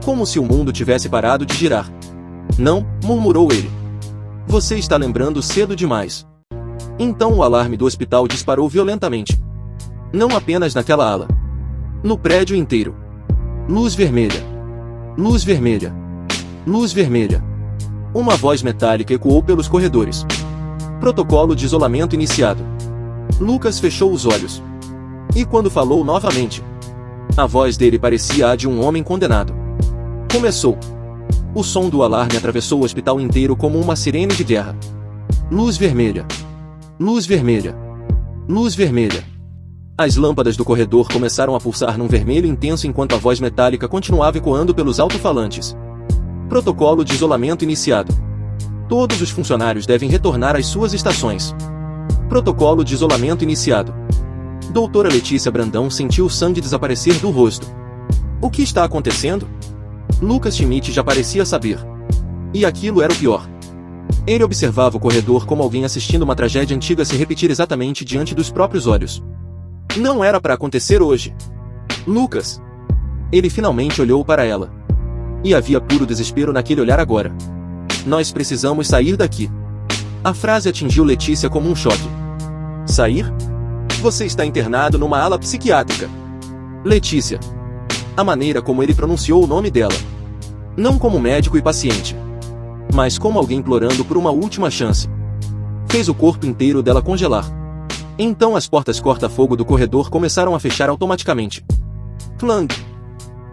Speaker 1: Como se o mundo tivesse parado de girar. Não, murmurou ele. Você está lembrando cedo demais. Então o alarme do hospital disparou violentamente. Não apenas naquela ala. No prédio inteiro. Luz vermelha. Luz vermelha. Luz vermelha. Uma voz metálica ecoou pelos corredores. Protocolo de isolamento iniciado. Lucas fechou os olhos. E quando falou novamente, a voz dele parecia a de um homem condenado. Começou. O som do alarme atravessou o hospital inteiro como uma sirene de guerra. Luz vermelha. Luz vermelha. Luz vermelha. As lâmpadas do corredor começaram a pulsar num vermelho intenso enquanto a voz metálica continuava ecoando pelos alto-falantes. Protocolo de isolamento iniciado. Todos os funcionários devem retornar às suas estações. Protocolo de isolamento iniciado. Doutora Letícia Brandão sentiu o sangue desaparecer do rosto. O que está acontecendo? Lucas Schmidt já parecia saber. E aquilo era o pior. Ele observava o corredor como alguém assistindo uma tragédia antiga se repetir exatamente diante dos próprios olhos. Não era para acontecer hoje. Lucas. Ele finalmente olhou para ela. E havia puro desespero naquele olhar agora. Nós precisamos sair daqui. A frase atingiu Letícia como um choque. Sair? Você está internado numa ala psiquiátrica. Letícia. A maneira como ele pronunciou o nome dela. Não como médico e paciente, mas como alguém implorando por uma última chance. Fez o corpo inteiro dela congelar. Então as portas corta-fogo do corredor começaram a fechar automaticamente. Clang!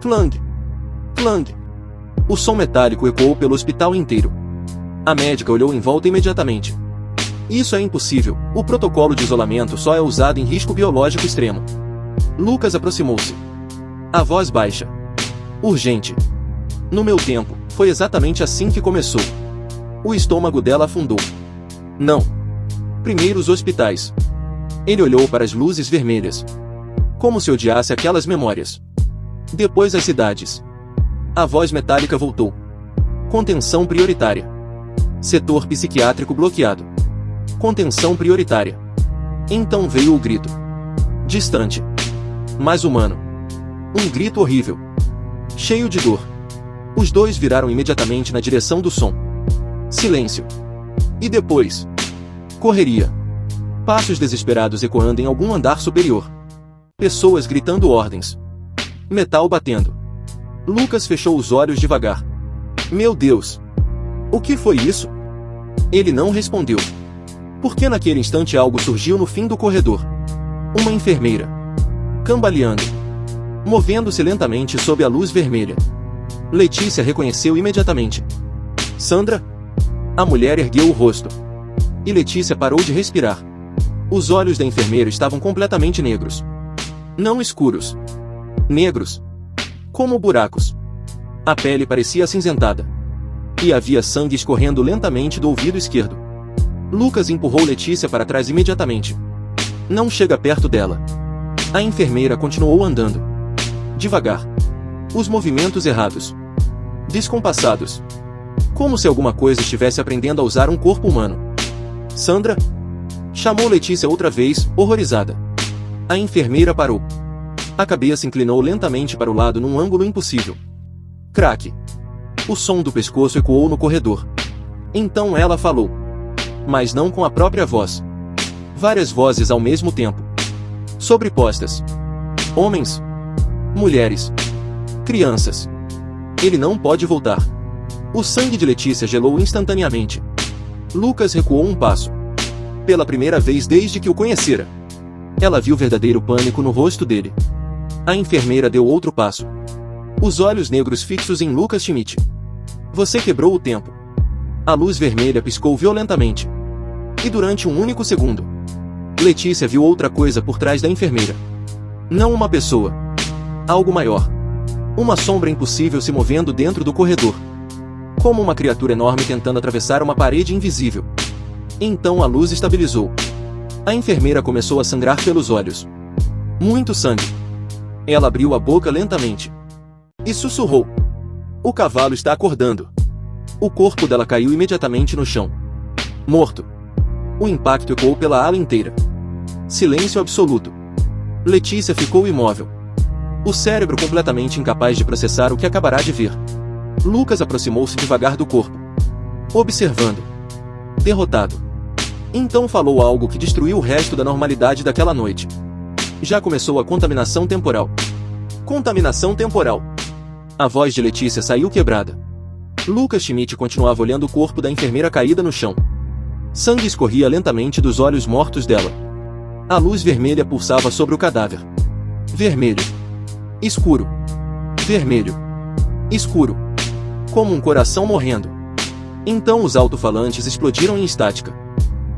Speaker 1: Clang! Clang! O som metálico ecoou pelo hospital inteiro. A médica olhou em volta imediatamente. Isso é impossível, o protocolo de isolamento só é usado em risco biológico extremo. Lucas aproximou-se. A voz baixa. Urgente. No meu tempo, foi exatamente assim que começou. O estômago dela afundou. Não. Primeiro os hospitais. Ele olhou para as luzes vermelhas. Como se odiasse aquelas memórias. Depois as cidades. A voz metálica voltou. Contenção prioritária. Setor psiquiátrico bloqueado. Contenção prioritária. Então veio o grito. Distante. Mais humano. Um grito horrível. Cheio de dor. Os dois viraram imediatamente na direção do som. Silêncio. E depois? Correria. Passos desesperados ecoando em algum andar superior. Pessoas gritando ordens. Metal batendo. Lucas fechou os olhos devagar. Meu Deus! O que foi isso? Ele não respondeu. Porque naquele instante algo surgiu no fim do corredor. Uma enfermeira. Cambaleando. Movendo-se lentamente sob a luz vermelha. Letícia reconheceu imediatamente. Sandra? A mulher ergueu o rosto. E Letícia parou de respirar. Os olhos da enfermeira estavam completamente negros. Não escuros. Negros. Como buracos. A pele parecia acinzentada. E havia sangue escorrendo lentamente do ouvido esquerdo. Lucas empurrou Letícia para trás imediatamente. Não chega perto dela. A enfermeira continuou andando. Devagar. Os movimentos errados. Descompassados. Como se alguma coisa estivesse aprendendo a usar um corpo humano. Sandra? Chamou Letícia outra vez, horrorizada. A enfermeira parou. A cabeça inclinou lentamente para o lado num ângulo impossível. Craque. O som do pescoço ecoou no corredor. Então ela falou. Mas não com a própria voz. Várias vozes ao mesmo tempo. Sobrepostas. Homens. Mulheres. Crianças. Ele não pode voltar. O sangue de Letícia gelou instantaneamente. Lucas recuou um passo. Pela primeira vez desde que o conhecera. Ela viu verdadeiro pânico no rosto dele. A enfermeira deu outro passo. Os olhos negros fixos em Lucas Schmidt. Você quebrou o tempo. A luz vermelha piscou violentamente. E durante um único segundo, Letícia viu outra coisa por trás da enfermeira. Não uma pessoa. Algo maior. Uma sombra impossível se movendo dentro do corredor. Como uma criatura enorme tentando atravessar uma parede invisível. Então a luz estabilizou. A enfermeira começou a sangrar pelos olhos. Muito sangue. Ela abriu a boca lentamente. E sussurrou. O cavalo está acordando. O corpo dela caiu imediatamente no chão. Morto. O impacto ecoou pela ala inteira. Silêncio absoluto. Letícia ficou imóvel. O cérebro completamente incapaz de processar o que acabará de ver. Lucas aproximou-se devagar do corpo. Observando. Derrotado. Então falou algo que destruiu o resto da normalidade daquela noite. Já começou a contaminação temporal. Contaminação temporal. A voz de Letícia saiu quebrada. Lucas Schmidt continuava olhando o corpo da enfermeira caída no chão. Sangue escorria lentamente dos olhos mortos dela. A luz vermelha pulsava sobre o cadáver. Vermelho. Escuro. Vermelho. Escuro. Como um coração morrendo. Então os alto-falantes explodiram em estática.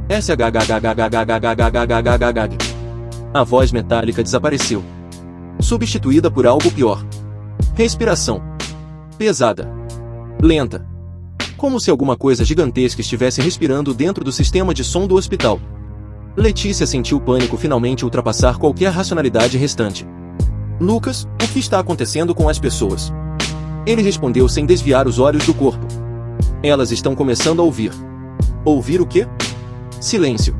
Speaker 1: SHGGGGGGGGGGGGG. A voz metálica desapareceu. Substituída por algo pior. Respiração. Pesada. Lenta. Como se alguma coisa gigantesca estivesse respirando dentro do sistema de som do hospital. Letícia sentiu o pânico finalmente ultrapassar qualquer racionalidade restante. Lucas, o que está acontecendo com as pessoas? Ele respondeu sem desviar os olhos do corpo. Elas estão começando a ouvir. Ouvir o quê? Silêncio.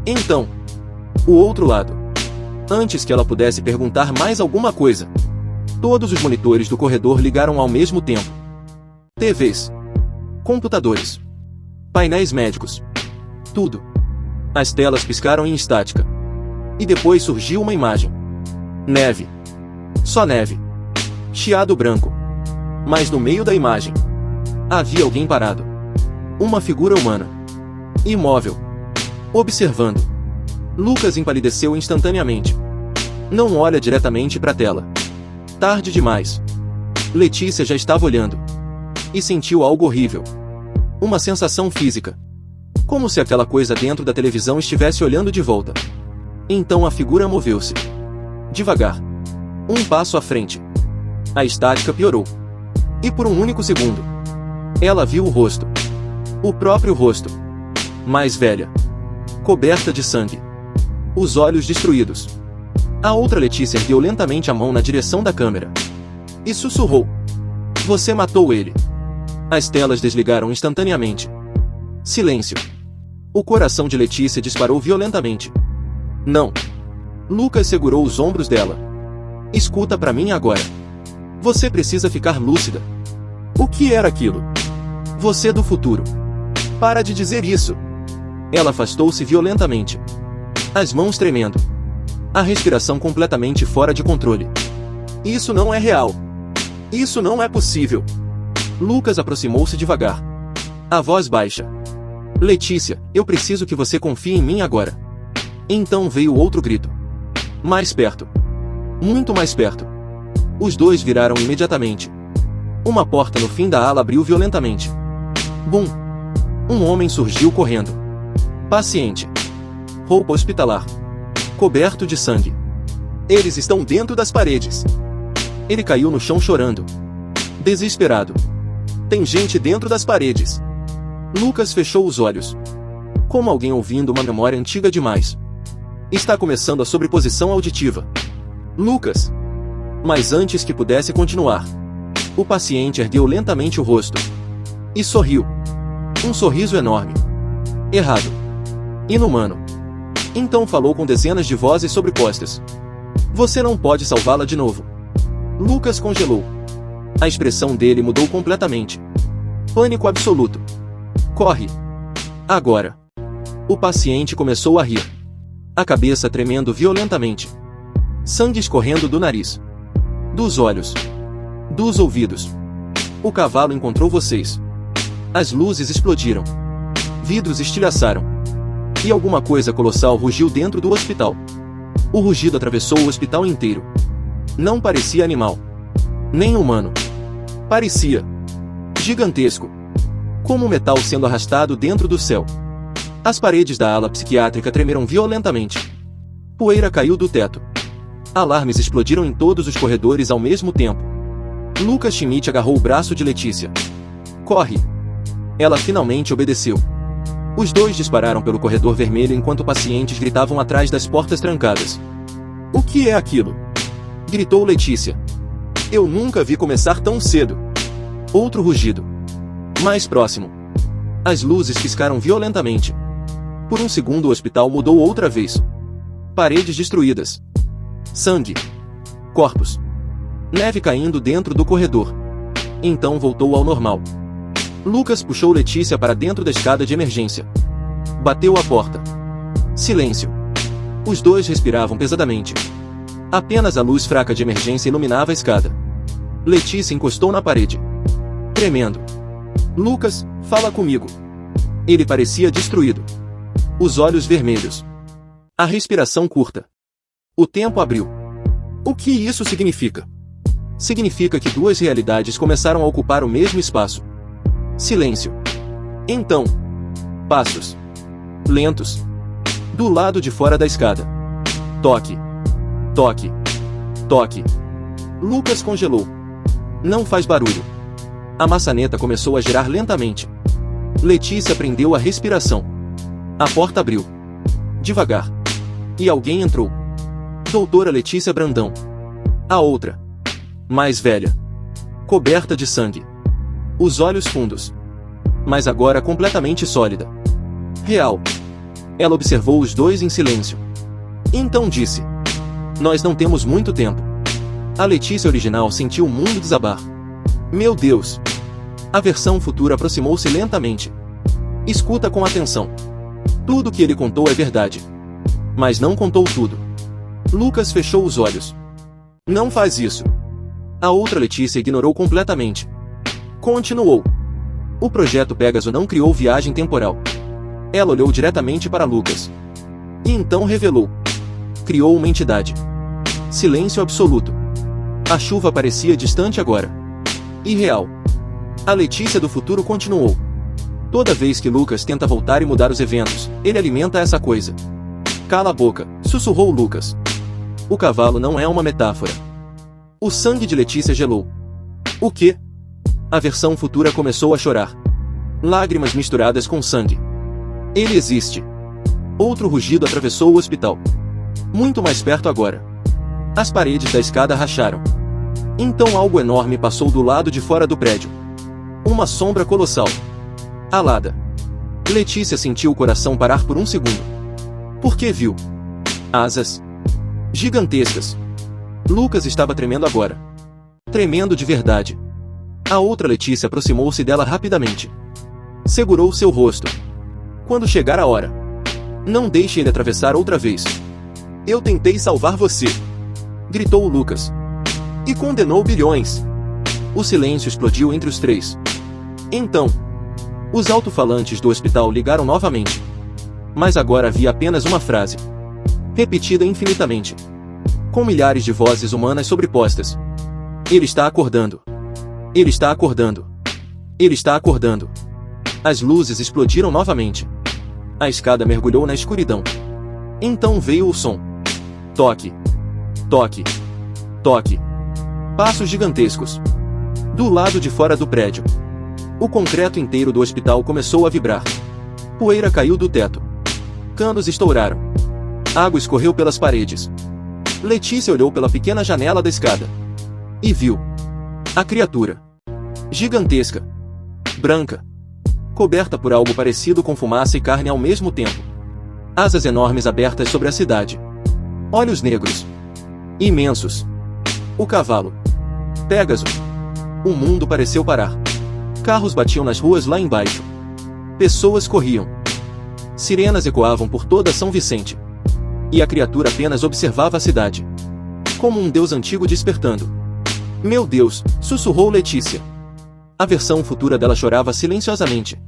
Speaker 1: Então. O outro lado. Antes que ela pudesse perguntar mais alguma coisa. Todos os monitores do corredor ligaram ao mesmo tempo. TVs. Computadores. Painéis médicos. Tudo. As telas piscaram em estática. E depois surgiu uma imagem. Neve. Só neve. Chiado branco. Mas no meio da imagem, havia alguém parado. Uma figura humana. Imóvel. Observando. Lucas empalideceu instantaneamente. Não olha diretamente para a tela. Tarde demais. Letícia já estava olhando. E sentiu algo horrível. Uma sensação física. Como se aquela coisa dentro da televisão estivesse olhando de volta. Então a figura moveu-se. Devagar. Um passo à frente. A estática piorou. E por um único segundo, ela viu o rosto. O próprio rosto. Mais velha. Coberta de sangue. Os olhos destruídos. A outra Letícia ergueu lentamente a mão na direção da câmera. E sussurrou. Você matou ele. As telas desligaram instantaneamente. Silêncio. O coração de Letícia disparou violentamente. Não. Lucas segurou os ombros dela. Escuta pra mim agora. Você precisa ficar lúcida. O que era aquilo? Você do futuro. Para de dizer isso. Ela afastou-se violentamente. As mãos tremendo. A respiração completamente fora de controle. Isso não é real. Isso não é possível. Lucas aproximou-se devagar. A voz baixa. Letícia, eu preciso que você confie em mim agora. Então veio outro grito. Mais perto. Muito mais perto. Os dois viraram imediatamente. Uma porta no fim da ala abriu violentamente. Bum! Um homem surgiu correndo. Paciente. Roupa hospitalar. Coberto de sangue. Eles estão dentro das paredes. Ele caiu no chão chorando. Desesperado. Tem gente dentro das paredes. Lucas fechou os olhos. Como alguém ouvindo uma memória antiga demais. Está começando a sobreposição auditiva. Lucas. Mas antes que pudesse continuar, o paciente ergueu lentamente o rosto. E sorriu. Um sorriso enorme. Errado. Inumano. Então falou com dezenas de vozes sobrepostas. Você não pode salvá-la de novo. Lucas congelou. A expressão dele mudou completamente. Pânico absoluto. Corre. Agora. O paciente começou a rir. A cabeça tremendo violentamente. Sangue escorrendo do nariz. Dos olhos. Dos ouvidos. O cavalo encontrou vocês. As luzes explodiram. Vidros estilhaçaram. E alguma coisa colossal rugiu dentro do hospital. O rugido atravessou o hospital inteiro. Não parecia animal. Nem humano. Parecia gigantesco. Como metal sendo arrastado dentro do céu. As paredes da ala psiquiátrica tremeram violentamente. Poeira caiu do teto. Alarmes explodiram em todos os corredores ao mesmo tempo. Lucas Schmidt agarrou o braço de Letícia. Corre! Ela finalmente obedeceu. Os dois dispararam pelo corredor vermelho enquanto pacientes gritavam atrás das portas trancadas. O que é aquilo? Gritou Letícia. Eu nunca vi começar tão cedo. Outro rugido. Mais próximo. As luzes piscaram violentamente. Por um segundo o hospital mudou outra vez. Paredes destruídas. Sangue. Corpos. Neve caindo dentro do corredor. Então voltou ao normal. Lucas puxou Letícia para dentro da escada de emergência. Bateu a porta. Silêncio. Os dois respiravam pesadamente. Apenas a luz fraca de emergência iluminava a escada. Letícia encostou na parede. Tremendo. Lucas, fala comigo. Ele parecia destruído. Os olhos vermelhos. A respiração curta. O tempo abriu. O que isso significa? Significa que duas realidades começaram a ocupar o mesmo espaço. Silêncio. Então. Passos. Lentos. Do lado de fora da escada. Toque. Toque. Toque. Lucas congelou. Não faz barulho. A maçaneta começou a girar lentamente. Letícia prendeu a respiração. A porta abriu. Devagar. E alguém entrou. Doutora Letícia Brandão. A outra. Mais velha. Coberta de sangue. Os olhos fundos. Mas agora completamente sólida. Real. Ela observou os dois em silêncio. Então disse. Nós não temos muito tempo. A Letícia original sentiu o mundo desabar. Meu Deus. A versão futura aproximou-se lentamente. Escuta com atenção. Tudo que ele contou é verdade. Mas não contou tudo. Lucas fechou os olhos. Não faz isso. A outra Letícia ignorou completamente. Continuou. O projeto Pégaso não criou viagem temporal. Ela olhou diretamente para Lucas. E então revelou. Criou uma entidade. Silêncio absoluto. A chuva parecia distante agora. Irreal. A Letícia do futuro continuou. Toda vez que Lucas tenta voltar e mudar os eventos, ele alimenta essa coisa. Cala a boca, sussurrou Lucas. O cavalo não é uma metáfora. O sangue de Letícia gelou. O quê? A versão futura começou a chorar. Lágrimas misturadas com sangue. Ele existe. Outro rugido atravessou o hospital. Muito mais perto agora. As paredes da escada racharam. Então algo enorme passou do lado de fora do prédio. Uma sombra colossal. Alada. Letícia sentiu o coração parar por um segundo. Porque viu asas gigantescas. Lucas estava tremendo agora. Tremendo de verdade. A outra Letícia aproximou-se dela rapidamente. Segurou seu rosto. Quando chegar a hora, não deixe ele atravessar outra vez. Eu tentei salvar você, gritou Lucas. E condenou bilhões. O silêncio explodiu entre os três. Então, os alto-falantes do hospital ligaram novamente. Mas agora havia apenas uma frase, repetida infinitamente, com milhares de vozes humanas sobrepostas. Ele está acordando. Ele está acordando. Ele está acordando. As luzes explodiram novamente. A escada mergulhou na escuridão. Então veio o som. Toque. Toque. Toque. Passos gigantescos. Do lado de fora do prédio. O concreto inteiro do hospital começou a vibrar. Poeira caiu do teto. Canos estouraram. Água escorreu pelas paredes. Letícia olhou pela pequena janela da escada. E viu a criatura. Gigantesca. Branca. Coberta por algo parecido com fumaça e carne ao mesmo tempo. Asas enormes abertas sobre a cidade. Olhos negros. Imensos. O cavalo. Pégaso. O mundo pareceu parar. Carros batiam nas ruas lá embaixo. Pessoas corriam. Sirenas ecoavam por toda São Vicente. E a criatura apenas observava a cidade. Como um deus antigo despertando. Meu Deus, sussurrou Letícia. A versão futura dela chorava silenciosamente.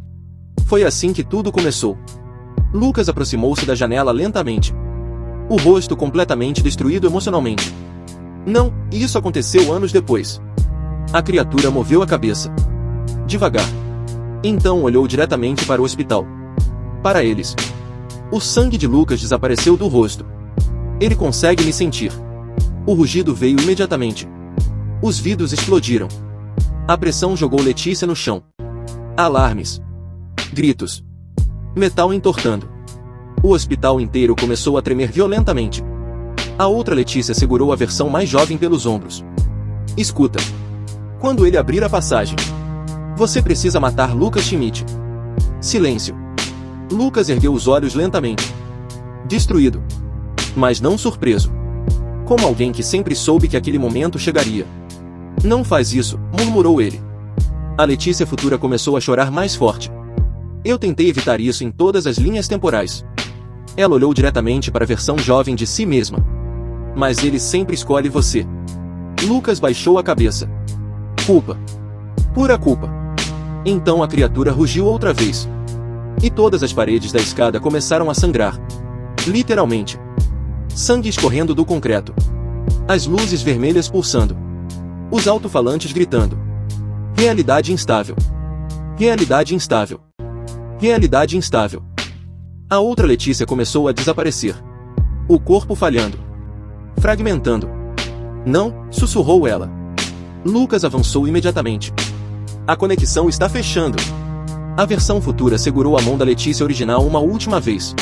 Speaker 1: Foi assim que tudo começou. Lucas aproximou-se da janela lentamente. O rosto completamente destruído emocionalmente. Não, isso aconteceu anos depois. A criatura moveu a cabeça. Devagar. Então olhou diretamente para o hospital. Para eles. O sangue de Lucas desapareceu do rosto. Ele consegue me sentir. O rugido veio imediatamente. Os vidros explodiram. A pressão jogou Letícia no chão. Alarmes. Gritos. Metal entortando. O hospital inteiro começou a tremer violentamente. A outra Letícia segurou a versão mais jovem pelos ombros. Escuta. Quando ele abrir a passagem, você precisa matar Lucas Schmidt. Silêncio. Lucas ergueu os olhos lentamente. Destruído. Mas não surpreso. Como alguém que sempre soube que aquele momento chegaria. Não faz isso, murmurou ele. A Letícia futura começou a chorar mais forte. Eu tentei evitar isso em todas as linhas temporais. Ela olhou diretamente para a versão jovem de si mesma. Mas ele sempre escolhe você. Lucas baixou a cabeça. Culpa. Pura culpa. Então a criatura rugiu outra vez. E todas as paredes da escada começaram a sangrar. Literalmente. Sangue escorrendo do concreto. As luzes vermelhas pulsando. Os alto-falantes gritando. Realidade instável. Realidade instável. Realidade instável. A outra Letícia começou a desaparecer. O corpo falhando. Fragmentando. Não, sussurrou ela. Lucas avançou imediatamente. A conexão está fechando. A versão futura segurou a mão da Letícia original uma última vez.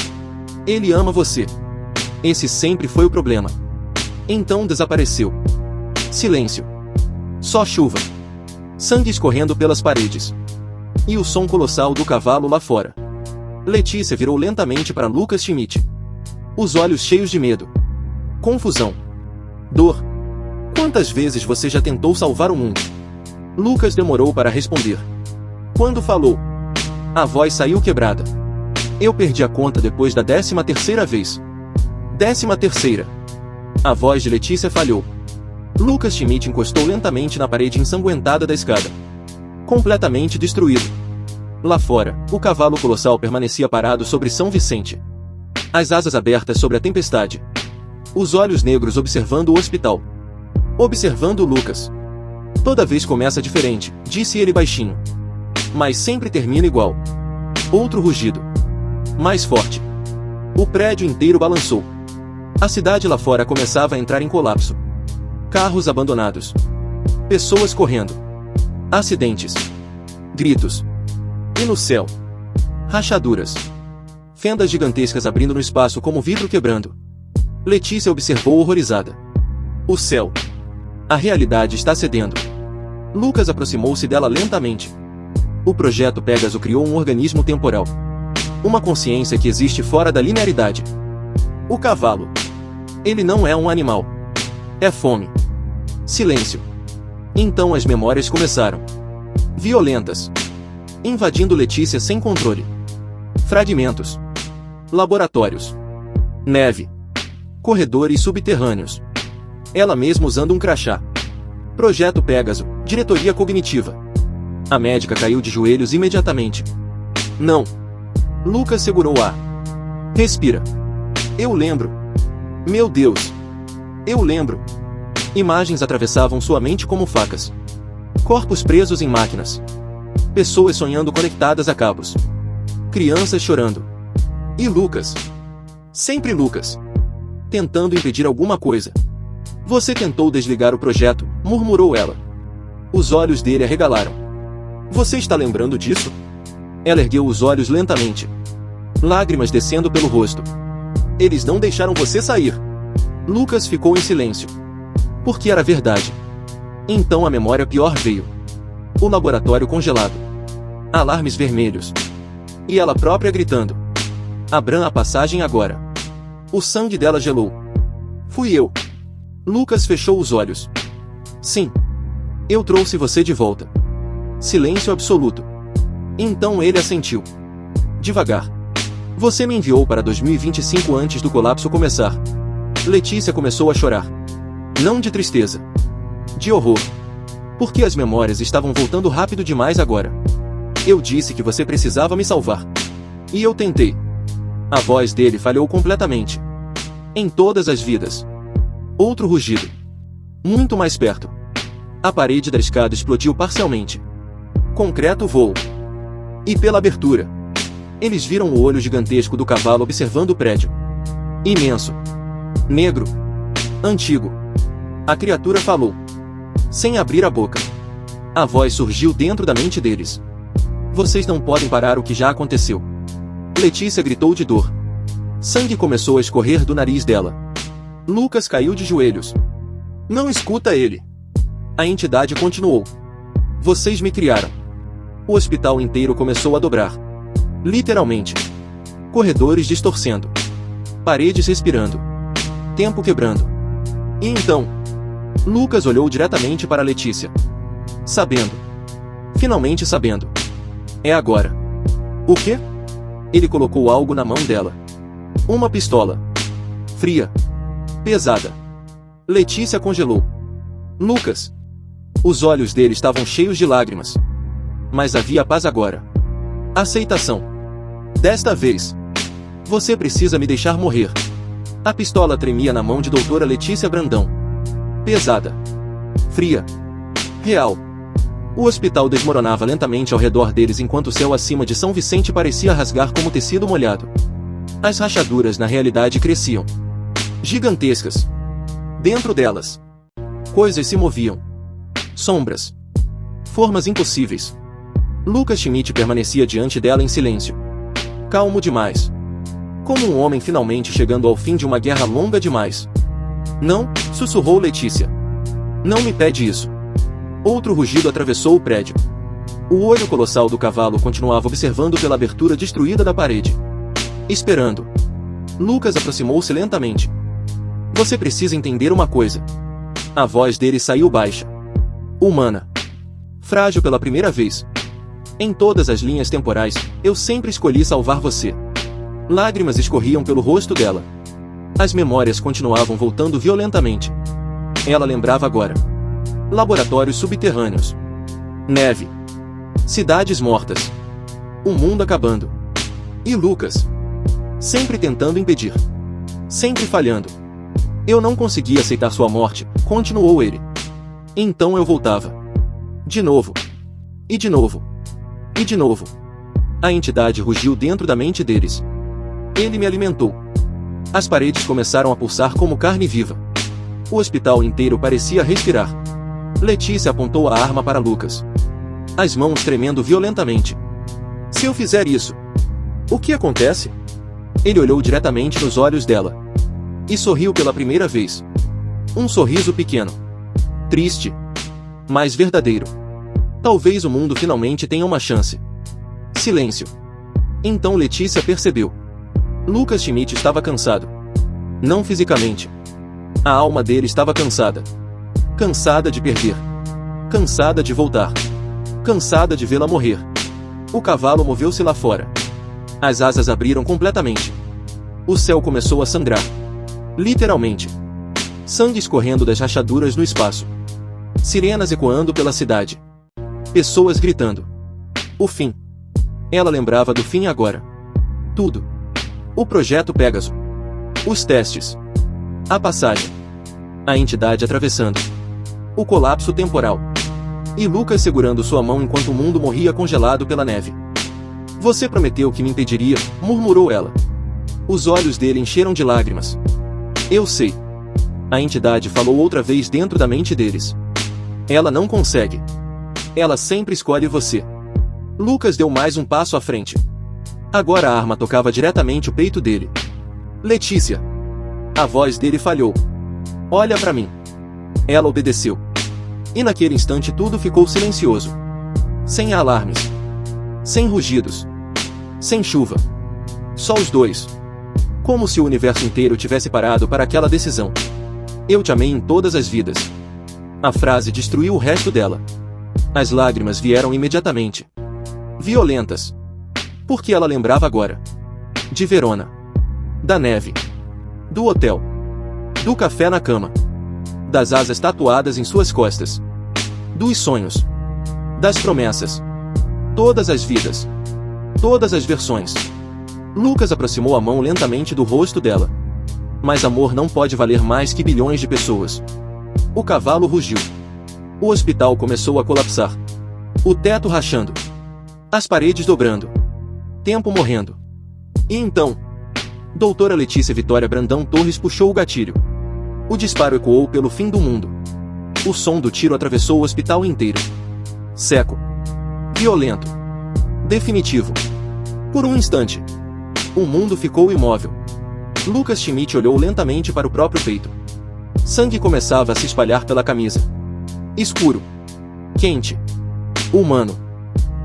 Speaker 1: Ele ama você. Esse sempre foi o problema. Então desapareceu. Silêncio. Só chuva. Sangue escorrendo pelas paredes. E o som colossal do cavalo lá fora. Letícia virou lentamente para Lucas Schmidt. Os olhos cheios de medo. Confusão. Dor. Quantas vezes você já tentou salvar o mundo? Lucas demorou para responder. Quando falou, a voz saiu quebrada. Eu perdi a conta depois da 13ª vez. 13ª. A voz de Letícia falhou. Lucas Schmidt encostou lentamente na parede ensanguentada da escada. Completamente destruído. Lá fora, o cavalo colossal permanecia parado sobre São Vicente. As asas abertas sobre a tempestade. Os olhos negros observando o hospital. Observando Lucas. Toda vez começa diferente, disse ele baixinho. Mas sempre termina igual. Outro rugido. Mais forte. O prédio inteiro balançou. A cidade lá fora começava a entrar em colapso. Carros abandonados. Pessoas correndo. Acidentes. Gritos. E no céu. Rachaduras. Fendas gigantescas abrindo no espaço como vidro quebrando. Letícia observou horrorizada. O céu! A realidade está cedendo. Lucas aproximou-se dela lentamente. O projeto Pégaso criou um organismo temporal. Uma consciência que existe fora da linearidade. O cavalo. Ele não é um animal. É fome. Silêncio. Então as memórias começaram. Violentas. Invadindo Letícia sem controle. Fragmentos. Laboratórios. Neve. Corredores subterrâneos. Ela mesma usando um crachá. Projeto Pégaso, diretoria cognitiva. A médica caiu de joelhos imediatamente. Não. Lucas segurou o ar. Respira. Eu lembro. Meu Deus. Eu lembro. Imagens atravessavam sua mente como facas. Corpos presos em máquinas. Pessoas sonhando conectadas a cabos. Crianças chorando. E Lucas. Sempre Lucas. Tentando impedir alguma coisa. Você tentou desligar o projeto, murmurou ela. Os olhos dele arregalaram. Você está lembrando disso? Ela ergueu os olhos lentamente. Lágrimas descendo pelo rosto. Eles não deixaram você sair. Lucas ficou em silêncio. Porque era verdade. Então a memória pior veio. O laboratório congelado. Alarmes vermelhos. E ela própria gritando. Abram a passagem agora. O sangue dela gelou. Fui eu. Lucas fechou os olhos. Sim. Eu trouxe você de volta. Silêncio absoluto. Então ele assentiu. Devagar. Você me enviou para 2025 antes do colapso começar. Letícia começou a chorar. Não de tristeza. De horror. Porque as memórias estavam voltando rápido demais agora. Eu disse que você precisava me salvar. E eu tentei. A voz dele falhou completamente. Em todas as vidas. Outro rugido. Muito mais perto. A parede da escada explodiu parcialmente. Concreto voou. E pela abertura. Eles viram o olho gigantesco do cavalo observando o prédio. Imenso. Negro. Antigo. A criatura falou. Sem abrir a boca. A voz surgiu dentro da mente deles. Vocês não podem parar o que já aconteceu. Letícia gritou de dor. Sangue começou a escorrer do nariz dela. Lucas caiu de joelhos. Não escuta ele. A entidade continuou. Vocês me criaram. O hospital inteiro começou a dobrar. Literalmente. Corredores distorcendo. Paredes respirando. Tempo quebrando. E então? Lucas olhou diretamente para Letícia. Sabendo. Finalmente sabendo. É agora. O quê? Ele colocou algo na mão dela. Uma pistola. Fria. Pesada. Letícia congelou. Lucas. Os olhos dele estavam cheios de lágrimas. Mas havia paz agora. Aceitação. Desta vez. Você precisa me deixar morrer. A pistola tremia na mão de doutora Letícia Brandão. Pesada. Fria. Real. O hospital desmoronava lentamente ao redor deles enquanto o céu acima de São Vicente parecia rasgar como tecido molhado. As rachaduras na realidade cresciam. Gigantescas. Dentro delas. Coisas se moviam. Sombras. Formas impossíveis. Lucas Schmidt permanecia diante dela em silêncio. Calmo demais. Como um homem finalmente chegando ao fim de uma guerra longa demais. Não, sussurrou Letícia. Não me pede isso. Outro rugido atravessou o prédio. O olho colossal do cavalo continuava observando pela abertura destruída da parede. Esperando. Lucas aproximou-se lentamente. Você precisa entender uma coisa. A voz dele saiu baixa. Humana. Frágil pela primeira vez. Em todas as linhas temporais, eu sempre escolhi salvar você. Lágrimas escorriam pelo rosto dela. As memórias continuavam voltando violentamente. Ela lembrava agora. Laboratórios subterrâneos. Neve. Cidades mortas. O mundo acabando. E Lucas. Sempre tentando impedir. Sempre falhando. Eu não conseguia aceitar sua morte, continuou ele. Então eu voltava. De novo. E de novo. E de novo. A entidade rugiu dentro da mente deles. Ele me alimentou. As paredes começaram a pulsar como carne viva. O hospital inteiro parecia respirar. Letícia apontou a arma para Lucas. As mãos tremendo violentamente. Se eu fizer isso, o que acontece? Ele olhou diretamente nos olhos dela. E sorriu pela primeira vez. Um sorriso pequeno. Triste. Mas verdadeiro. Talvez o mundo finalmente tenha uma chance. Silêncio. Então Letícia percebeu. Lucas Schmidt estava cansado. Não fisicamente. A alma dele estava cansada. Cansada de perder. Cansada de voltar. Cansada de vê-la morrer. O cavalo moveu-se lá fora. As asas abriram completamente. O céu começou a sangrar. Literalmente. Sangue escorrendo das rachaduras no espaço. Sirenas ecoando pela cidade. Pessoas gritando. O fim. Ela lembrava do fim agora. Tudo. O projeto Pégaso. Os testes. A passagem. A entidade atravessando. O colapso temporal. E Lucas segurando sua mão enquanto o mundo morria congelado pela neve. Você prometeu que me impediria, murmurou ela. Os olhos dele encheram de lágrimas. Eu sei. A entidade falou outra vez dentro da mente deles. Ela não consegue. Ela sempre escolhe você. Lucas deu mais um passo à frente. Agora a arma tocava diretamente o peito dele. Letícia. A voz dele falhou. Olha pra mim. Ela obedeceu. E naquele instante tudo ficou silencioso. Sem alarmes. Sem rugidos. Sem chuva. Só os dois. Como se o universo inteiro tivesse parado para aquela decisão. Eu te amei em todas as vidas. A frase destruiu o resto dela. As lágrimas vieram imediatamente. Violentas. Porque ela lembrava agora. De Verona. Da neve. Do hotel. Do café na cama. Das asas tatuadas em suas costas. Dos sonhos. Das promessas. Todas as vidas. Todas as versões. Lucas aproximou a mão lentamente do rosto dela. Mas amor não pode valer mais que bilhões de pessoas. O cavalo rugiu. O hospital começou a colapsar. O teto rachando. As paredes dobrando. Tempo morrendo. E então... Doutora Letícia Vitória Brandão Torres puxou o gatilho. O disparo ecoou pelo fim do mundo. O som do tiro atravessou o hospital inteiro. Seco. Violento. Definitivo. Por um instante. O mundo ficou imóvel. Lucas Schmidt olhou lentamente para o próprio peito. Sangue começava a se espalhar pela camisa. Escuro. Quente. Humano.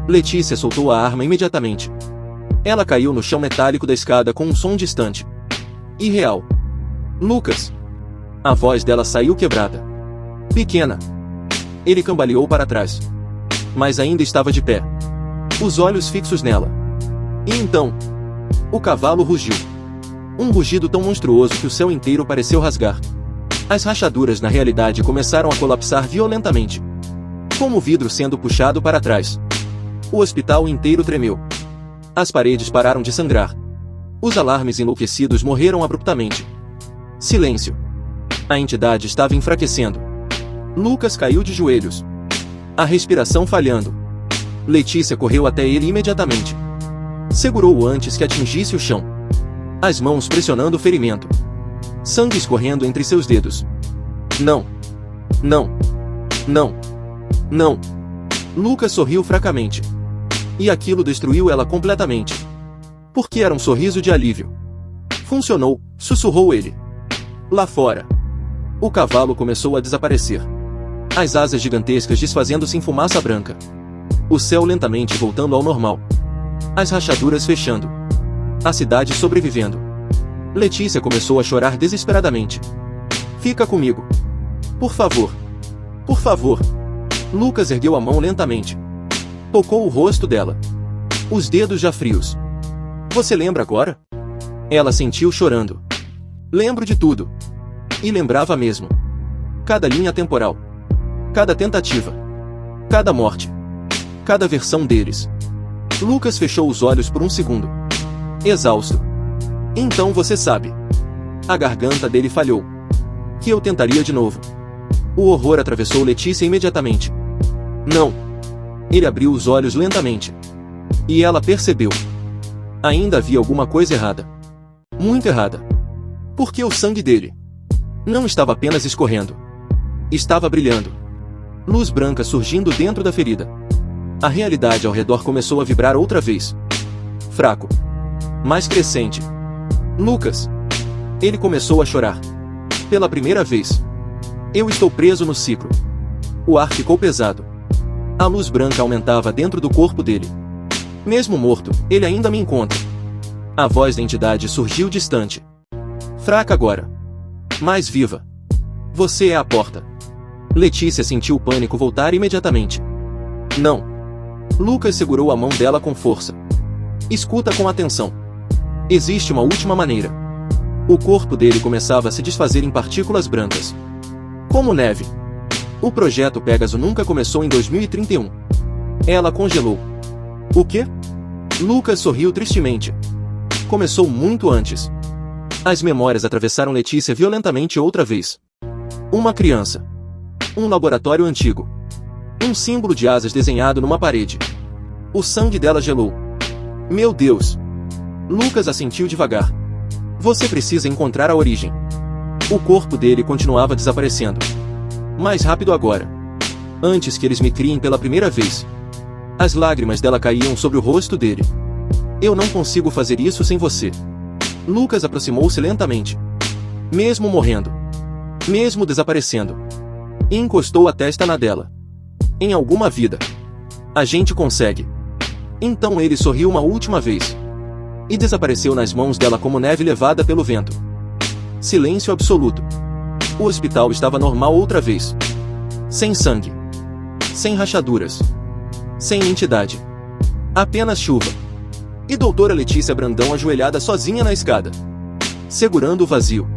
Speaker 1: Letícia soltou a arma imediatamente. Ela caiu no chão metálico da escada com um som distante. Irreal. Lucas. A voz dela saiu quebrada. Pequena. Ele cambaleou para trás. Mas ainda estava de pé. Os olhos fixos nela. E então... O cavalo rugiu. Um rugido tão monstruoso que o céu inteiro pareceu rasgar. As rachaduras na realidade começaram a colapsar violentamente. Como vidro sendo puxado para trás. O hospital inteiro tremeu. As paredes pararam de sangrar. Os alarmes enlouquecidos morreram abruptamente. Silêncio. A entidade estava enfraquecendo. Lucas caiu de joelhos. A respiração falhando. Letícia correu até ele imediatamente. Segurou-o antes que atingisse o chão. As mãos pressionando o ferimento. Sangue escorrendo entre seus dedos. Não. Não. Não. Não. Lucas sorriu fracamente. E aquilo destruiu ela completamente. Porque era um sorriso de alívio. Funcionou, sussurrou ele. Lá fora. O cavalo começou a desaparecer. As asas gigantescas desfazendo-se em fumaça branca. O céu lentamente voltando ao normal. As rachaduras fechando. A cidade sobrevivendo. Letícia começou a chorar desesperadamente. Fica comigo. Por favor. Por favor. Lucas ergueu a mão lentamente. Tocou o rosto dela. Os dedos já frios. Você lembra agora? Ela sentiu chorando. Lembro de tudo. E lembrava mesmo. Cada linha temporal. Cada tentativa. Cada morte. Cada versão deles. Lucas fechou os olhos por um segundo. Exausto. Então você sabe. A garganta dele falhou. Que eu tentaria de novo. O horror atravessou Letícia imediatamente. Não. Ele abriu os olhos lentamente. E ela percebeu. Ainda havia alguma coisa errada. Muito errada. Porque o sangue dele não estava apenas escorrendo. Estava brilhando. Luz branca surgindo dentro da ferida. A realidade ao redor começou a vibrar outra vez. Fraco. Mais crescente. Lucas. Ele começou a chorar. Pela primeira vez. Eu estou preso no ciclo. O ar ficou pesado. A luz branca aumentava dentro do corpo dele. Mesmo morto, ele ainda me encontra. A voz da entidade surgiu distante. Fraca agora. Mais viva. Você é a porta. Letícia sentiu o pânico voltar imediatamente. Não. Lucas segurou a mão dela com força. Escuta com atenção. Existe uma última maneira. O corpo dele começava a se desfazer em partículas brancas. Como neve. O projeto Pégaso nunca começou em 2031. Ela congelou. O quê? Lucas sorriu tristemente. Começou muito antes. As memórias atravessaram Letícia violentamente outra vez. Uma criança. Um laboratório antigo. Um símbolo de asas desenhado numa parede. O sangue dela gelou. Meu Deus! Lucas assentiu devagar. Você precisa encontrar a origem. O corpo dele continuava desaparecendo. Mais rápido agora. Antes que eles me criem pela primeira vez. As lágrimas dela caíam sobre o rosto dele. Eu não consigo fazer isso sem você. Lucas aproximou-se lentamente. Mesmo morrendo. Mesmo desaparecendo. E encostou a testa na dela. Em alguma vida. A gente consegue. Então ele sorriu uma última vez. E desapareceu nas mãos dela como neve levada pelo vento. Silêncio absoluto. O hospital estava normal outra vez. Sem sangue. Sem rachaduras. Sem entidade. Apenas chuva. E doutora Letícia Brandão ajoelhada sozinha na escada. Segurando o vazio.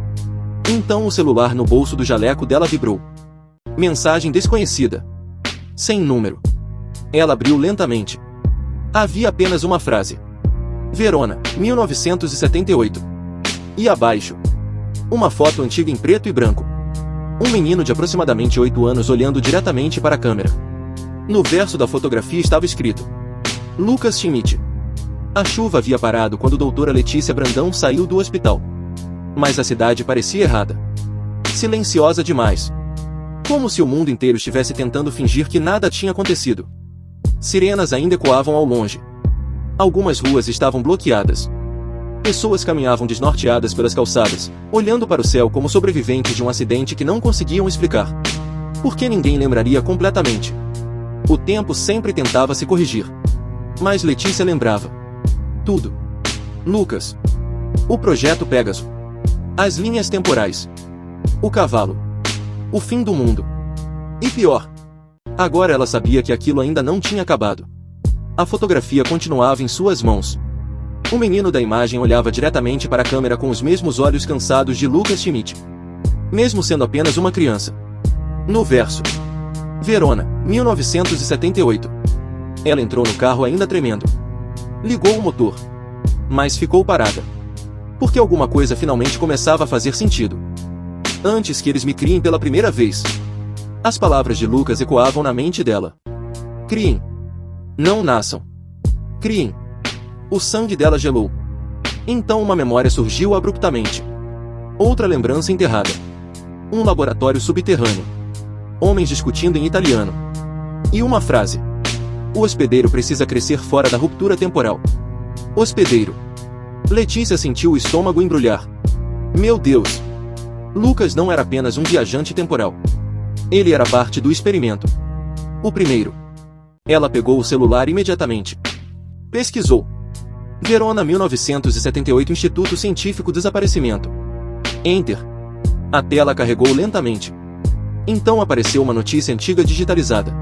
Speaker 1: Então o celular no bolso do jaleco dela vibrou. Mensagem desconhecida. Sem número. Ela abriu lentamente. Havia apenas uma frase. Verona, 1978. E abaixo. Uma foto antiga em preto e branco. Um menino de aproximadamente 8 anos olhando diretamente para a câmera. No verso da fotografia estava escrito: Lucas Schmidt. A chuva havia parado quando doutora Letícia Brandão saiu do hospital. Mas a cidade parecia errada. Silenciosa demais. Como se o mundo inteiro estivesse tentando fingir que nada tinha acontecido. Sirenas ainda ecoavam ao longe. Algumas ruas estavam bloqueadas. Pessoas caminhavam desnorteadas pelas calçadas, olhando para o céu como sobreviventes de um acidente que não conseguiam explicar. Porque ninguém lembraria completamente. O tempo sempre tentava se corrigir. Mas Letícia lembrava. Tudo. Lucas. O projeto Pégaso. As linhas temporais. O cavalo. O fim do mundo. E pior. Agora ela sabia que aquilo ainda não tinha acabado. A fotografia continuava em suas mãos. O menino da imagem olhava diretamente para a câmera com os mesmos olhos cansados de Lucas Schmidt. Mesmo sendo apenas uma criança. No verso. Verona, 1978. Ela entrou no carro ainda tremendo. Ligou o motor. Mas ficou parada. Porque alguma coisa finalmente começava a fazer sentido. Antes que eles me criem pela primeira vez. As palavras de Lucas ecoavam na mente dela. Criem. Não nasçam. Criem. O sangue dela gelou. Então uma memória surgiu abruptamente. Outra lembrança enterrada. Um laboratório subterrâneo. Homens discutindo em italiano. E uma frase. O hospedeiro precisa crescer fora da ruptura temporal. Hospedeiro. Letícia sentiu o estômago embrulhar. Meu Deus! Lucas não era apenas um viajante temporal. Ele era parte do experimento. O primeiro. Ela pegou o celular imediatamente. Pesquisou. Verona 1978 Instituto Científico Desaparecimento. Enter. A tela carregou lentamente. Então apareceu uma notícia antiga digitalizada.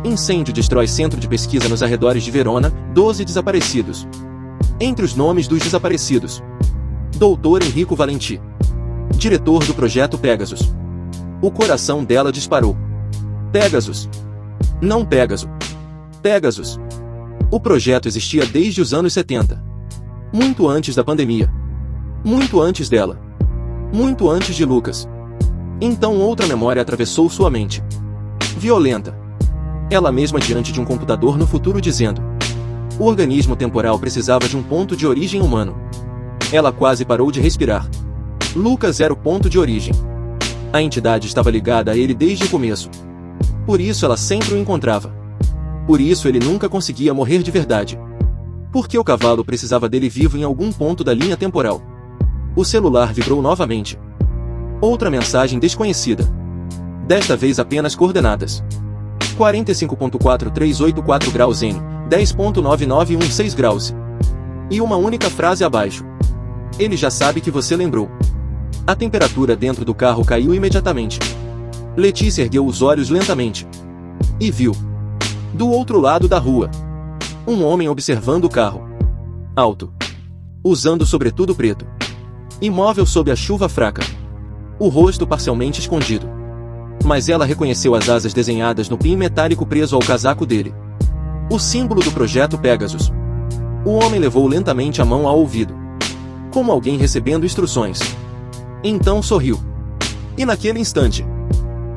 Speaker 1: Incêndio destrói centro de pesquisa nos arredores de Verona, 12 desaparecidos. Entre os nomes dos desaparecidos. Dr. Enrico Valenti. Diretor do projeto Pégasus. O coração dela disparou. Pégasus. Não Pégaso. Pégasus. O projeto existia desde os anos 70. Muito antes da pandemia. Muito antes dela. Muito antes de Lucas. Então outra memória atravessou sua mente. Violenta. Ela mesma diante de um computador no futuro dizendo: o organismo temporal precisava de um ponto de origem humano. Ela quase parou de respirar. Lucas era o ponto de origem. A entidade estava ligada a ele desde o começo. Por isso ela sempre o encontrava. Por isso ele nunca conseguia morrer de verdade. Porque o cavalo precisava dele vivo em algum ponto da linha temporal. O celular vibrou novamente. Outra mensagem desconhecida. Desta vez apenas coordenadas. 45.4384 graus N, 10.9916 graus. E uma única frase abaixo. Ele já sabe que você lembrou. A temperatura dentro do carro caiu imediatamente. Letícia ergueu os olhos lentamente. E viu. Do outro lado da rua. Um homem observando o carro. Alto. Usando sobretudo preto. Imóvel sob a chuva fraca. O rosto parcialmente escondido. Mas ela reconheceu as asas desenhadas no pin metálico preso ao casaco dele. O símbolo do projeto Pegasus. O homem levou lentamente a mão ao ouvido. Como alguém recebendo instruções. Então sorriu. E naquele instante,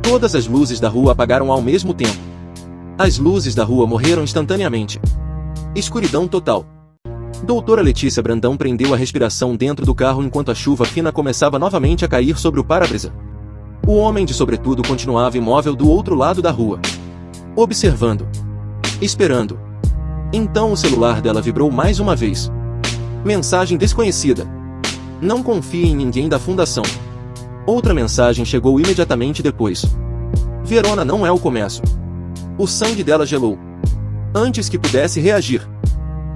Speaker 1: todas as luzes da rua apagaram ao mesmo tempo. As luzes da rua morreram instantaneamente. Escuridão total. Doutora Letícia Brandão prendeu a respiração dentro do carro enquanto a chuva fina começava novamente a cair sobre o para-brisa. O homem de sobretudo continuava imóvel do outro lado da rua. Observando. Esperando. Então o celular dela vibrou mais uma vez. Mensagem desconhecida. Não confie em ninguém da fundação. Outra mensagem chegou imediatamente depois. Verona não é o começo. O sangue dela gelou. Antes que pudesse reagir.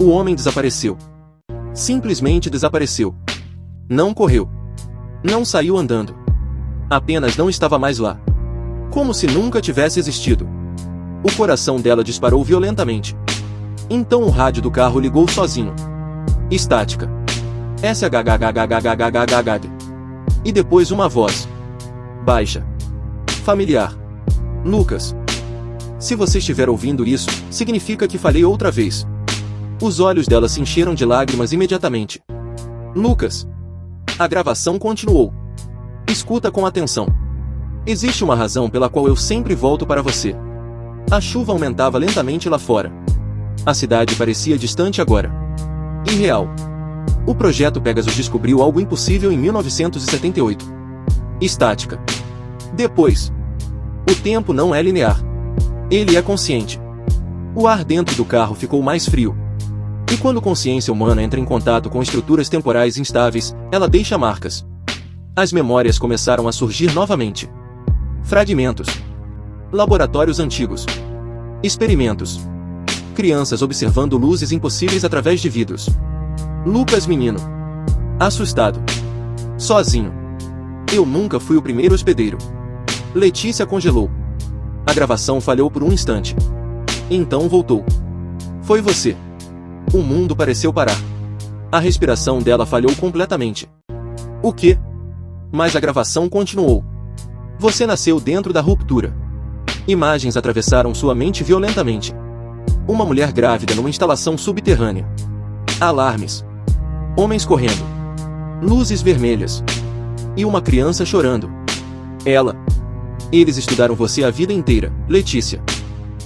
Speaker 1: O homem desapareceu. Simplesmente desapareceu. Não correu. Não saiu andando. Apenas não estava mais lá. Como se nunca tivesse existido. O coração dela disparou violentamente. Então o rádio do carro ligou sozinho. Estática. SHGGGGGGGG. E depois uma voz. Baixa. Familiar. Lucas. Se você estiver ouvindo isso, significa que falei outra vez. Os olhos dela se encheram de lágrimas imediatamente. Lucas. A gravação continuou. Escuta com atenção. Existe uma razão pela qual eu sempre volto para você. A chuva aumentava lentamente lá fora. A cidade parecia distante agora. Irreal. O projeto Pegasus descobriu algo impossível em 1978. Estática. Depois. O tempo não é linear. Ele é consciente. O ar dentro do carro ficou mais frio. E quando consciência humana entra em contato com estruturas temporais instáveis, ela deixa marcas. As memórias começaram a surgir novamente. Fragmentos. Laboratórios antigos. Experimentos. Crianças observando luzes impossíveis através de vidros. Lucas menino. Assustado. Sozinho. Eu nunca fui o primeiro hospedeiro. Letícia congelou. A gravação falhou por um instante. Então voltou. Foi você. O mundo pareceu parar. A respiração dela falhou completamente. O quê? Mas a gravação continuou. Você nasceu dentro da ruptura. Imagens atravessaram sua mente violentamente. Uma mulher grávida numa instalação subterrânea. Alarmes. Homens correndo. Luzes vermelhas. E uma criança chorando. Ela. Eles estudaram você a vida inteira, Letícia.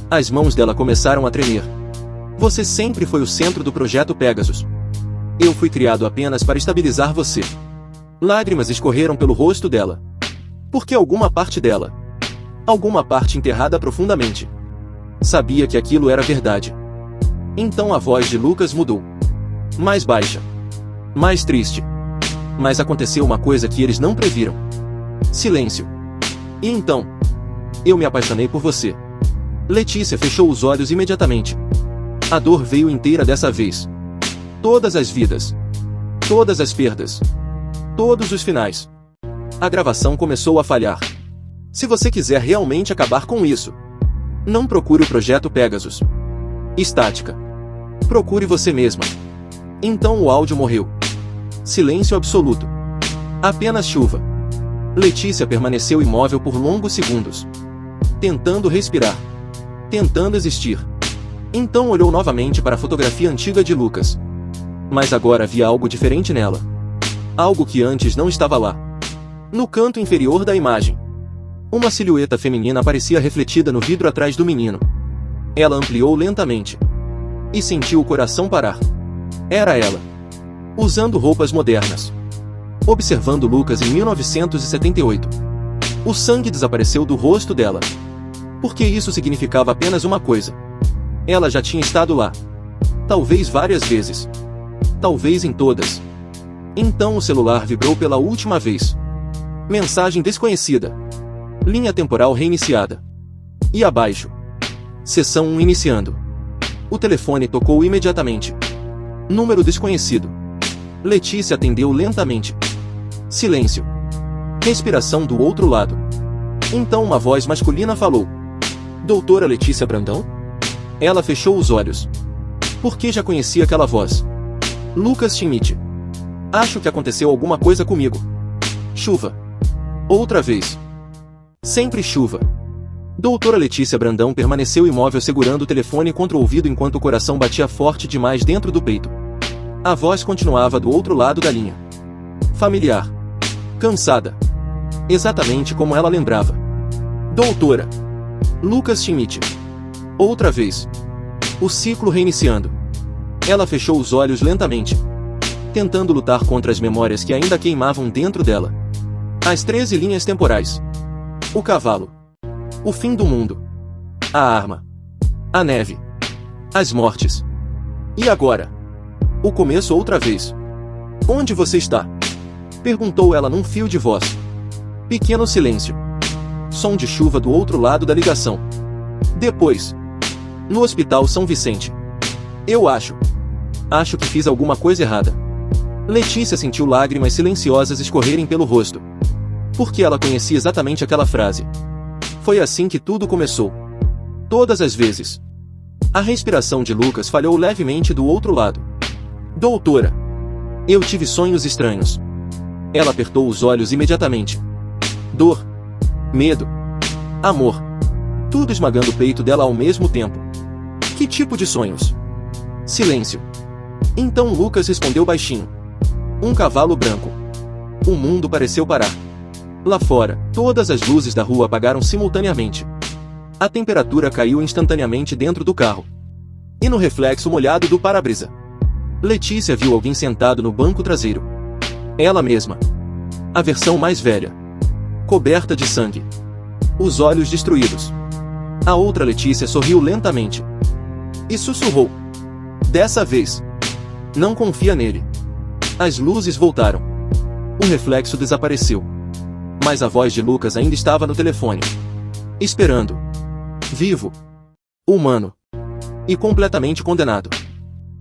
Speaker 1: As mãos dela começaram a tremer. Você sempre foi o centro do projeto Pegasus. Eu fui criado apenas para estabilizar você. Lágrimas escorreram pelo rosto dela. Porque alguma parte dela, alguma parte enterrada profundamente, sabia que aquilo era verdade. Então a voz de Lucas mudou. Mais baixa. Mais triste. Mas aconteceu uma coisa que eles não previram. Silêncio. E então, eu me apaixonei por você. Letícia fechou os olhos imediatamente. A dor veio inteira dessa vez. Todas as vidas. Todas as perdas. Todos os finais. A gravação começou a falhar. Se você quiser realmente acabar com isso, não procure o projeto Pegasus. Estática. Procure você mesma. Então o áudio morreu. Silêncio absoluto. Apenas chuva. Letícia permaneceu imóvel por longos segundos. Tentando respirar. Tentando existir. Então olhou novamente para a fotografia antiga de Lucas. Mas agora havia algo diferente nela. Algo que antes não estava lá. No canto inferior da imagem, uma silhueta feminina aparecia refletida no vidro atrás do menino. Ela ampliou lentamente. E sentiu o coração parar. Era ela. Usando roupas modernas. Observando Lucas em 1978. O sangue desapareceu do rosto dela. Porque isso significava apenas uma coisa. Ela já tinha estado lá. Talvez várias vezes. Talvez em todas. Então o celular vibrou pela última vez. Mensagem desconhecida. Linha temporal reiniciada. E abaixo. Sessão 1 iniciando. O telefone tocou imediatamente. Número desconhecido. Letícia atendeu lentamente. Silêncio. Respiração do outro lado. Então uma voz masculina falou. Doutora Letícia Brandão? Ela fechou os olhos. Porque já conhecia aquela voz. Lucas Schmidt. Acho que aconteceu alguma coisa comigo. Chuva. Outra vez. Sempre chuva. Doutora Letícia Brandão permaneceu imóvel segurando o telefone contra o ouvido enquanto o coração batia forte demais dentro do peito. A voz continuava do outro lado da linha. Familiar. Cansada. Exatamente como ela lembrava. Doutora. Lucas Schmidt. Outra vez. O ciclo reiniciando. Ela fechou os olhos lentamente, tentando lutar contra as memórias que ainda queimavam dentro dela. As 13 linhas temporais. O cavalo. O fim do mundo. A arma. A neve. As mortes. E agora? O começo outra vez. Onde você está? Perguntou ela num fio de voz. Pequeno silêncio. Som de chuva do outro lado da ligação. Depois. No Hospital São Vicente. Eu acho que fiz alguma coisa errada. Letícia sentiu lágrimas silenciosas escorrerem pelo rosto. Porque ela conhecia exatamente aquela frase. Foi assim que tudo começou. Todas as vezes. A respiração de Lucas falhou levemente do outro lado. Doutora. Eu tive sonhos estranhos. Ela apertou os olhos imediatamente. Dor. Medo. Amor. Tudo esmagando o peito dela ao mesmo tempo. Que tipo de sonhos? Silêncio. Então Lucas respondeu baixinho. Um cavalo branco. O mundo pareceu parar. Lá fora, todas as luzes da rua apagaram simultaneamente. A temperatura caiu instantaneamente dentro do carro. E no reflexo molhado do para-brisa, Letícia viu alguém sentado no banco traseiro. Ela mesma. A versão mais velha. Coberta de sangue. Os olhos destruídos. A outra Letícia sorriu lentamente. E sussurrou. Dessa vez. Não confia nele. As luzes voltaram. O reflexo desapareceu. Mas a voz de Lucas ainda estava no telefone. Esperando. Vivo. Humano. E completamente condenado.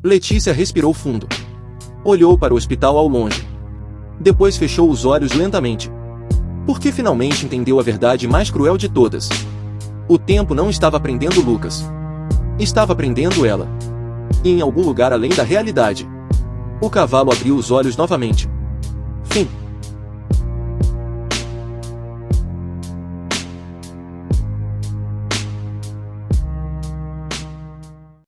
Speaker 1: Letícia respirou fundo. Olhou para o hospital ao longe. Depois fechou os olhos lentamente. Porque finalmente entendeu a verdade mais cruel de todas. O tempo não estava prendendo Lucas. Estava prendendo ela. E em algum lugar além da realidade. O cavalo abriu os olhos novamente. Fim.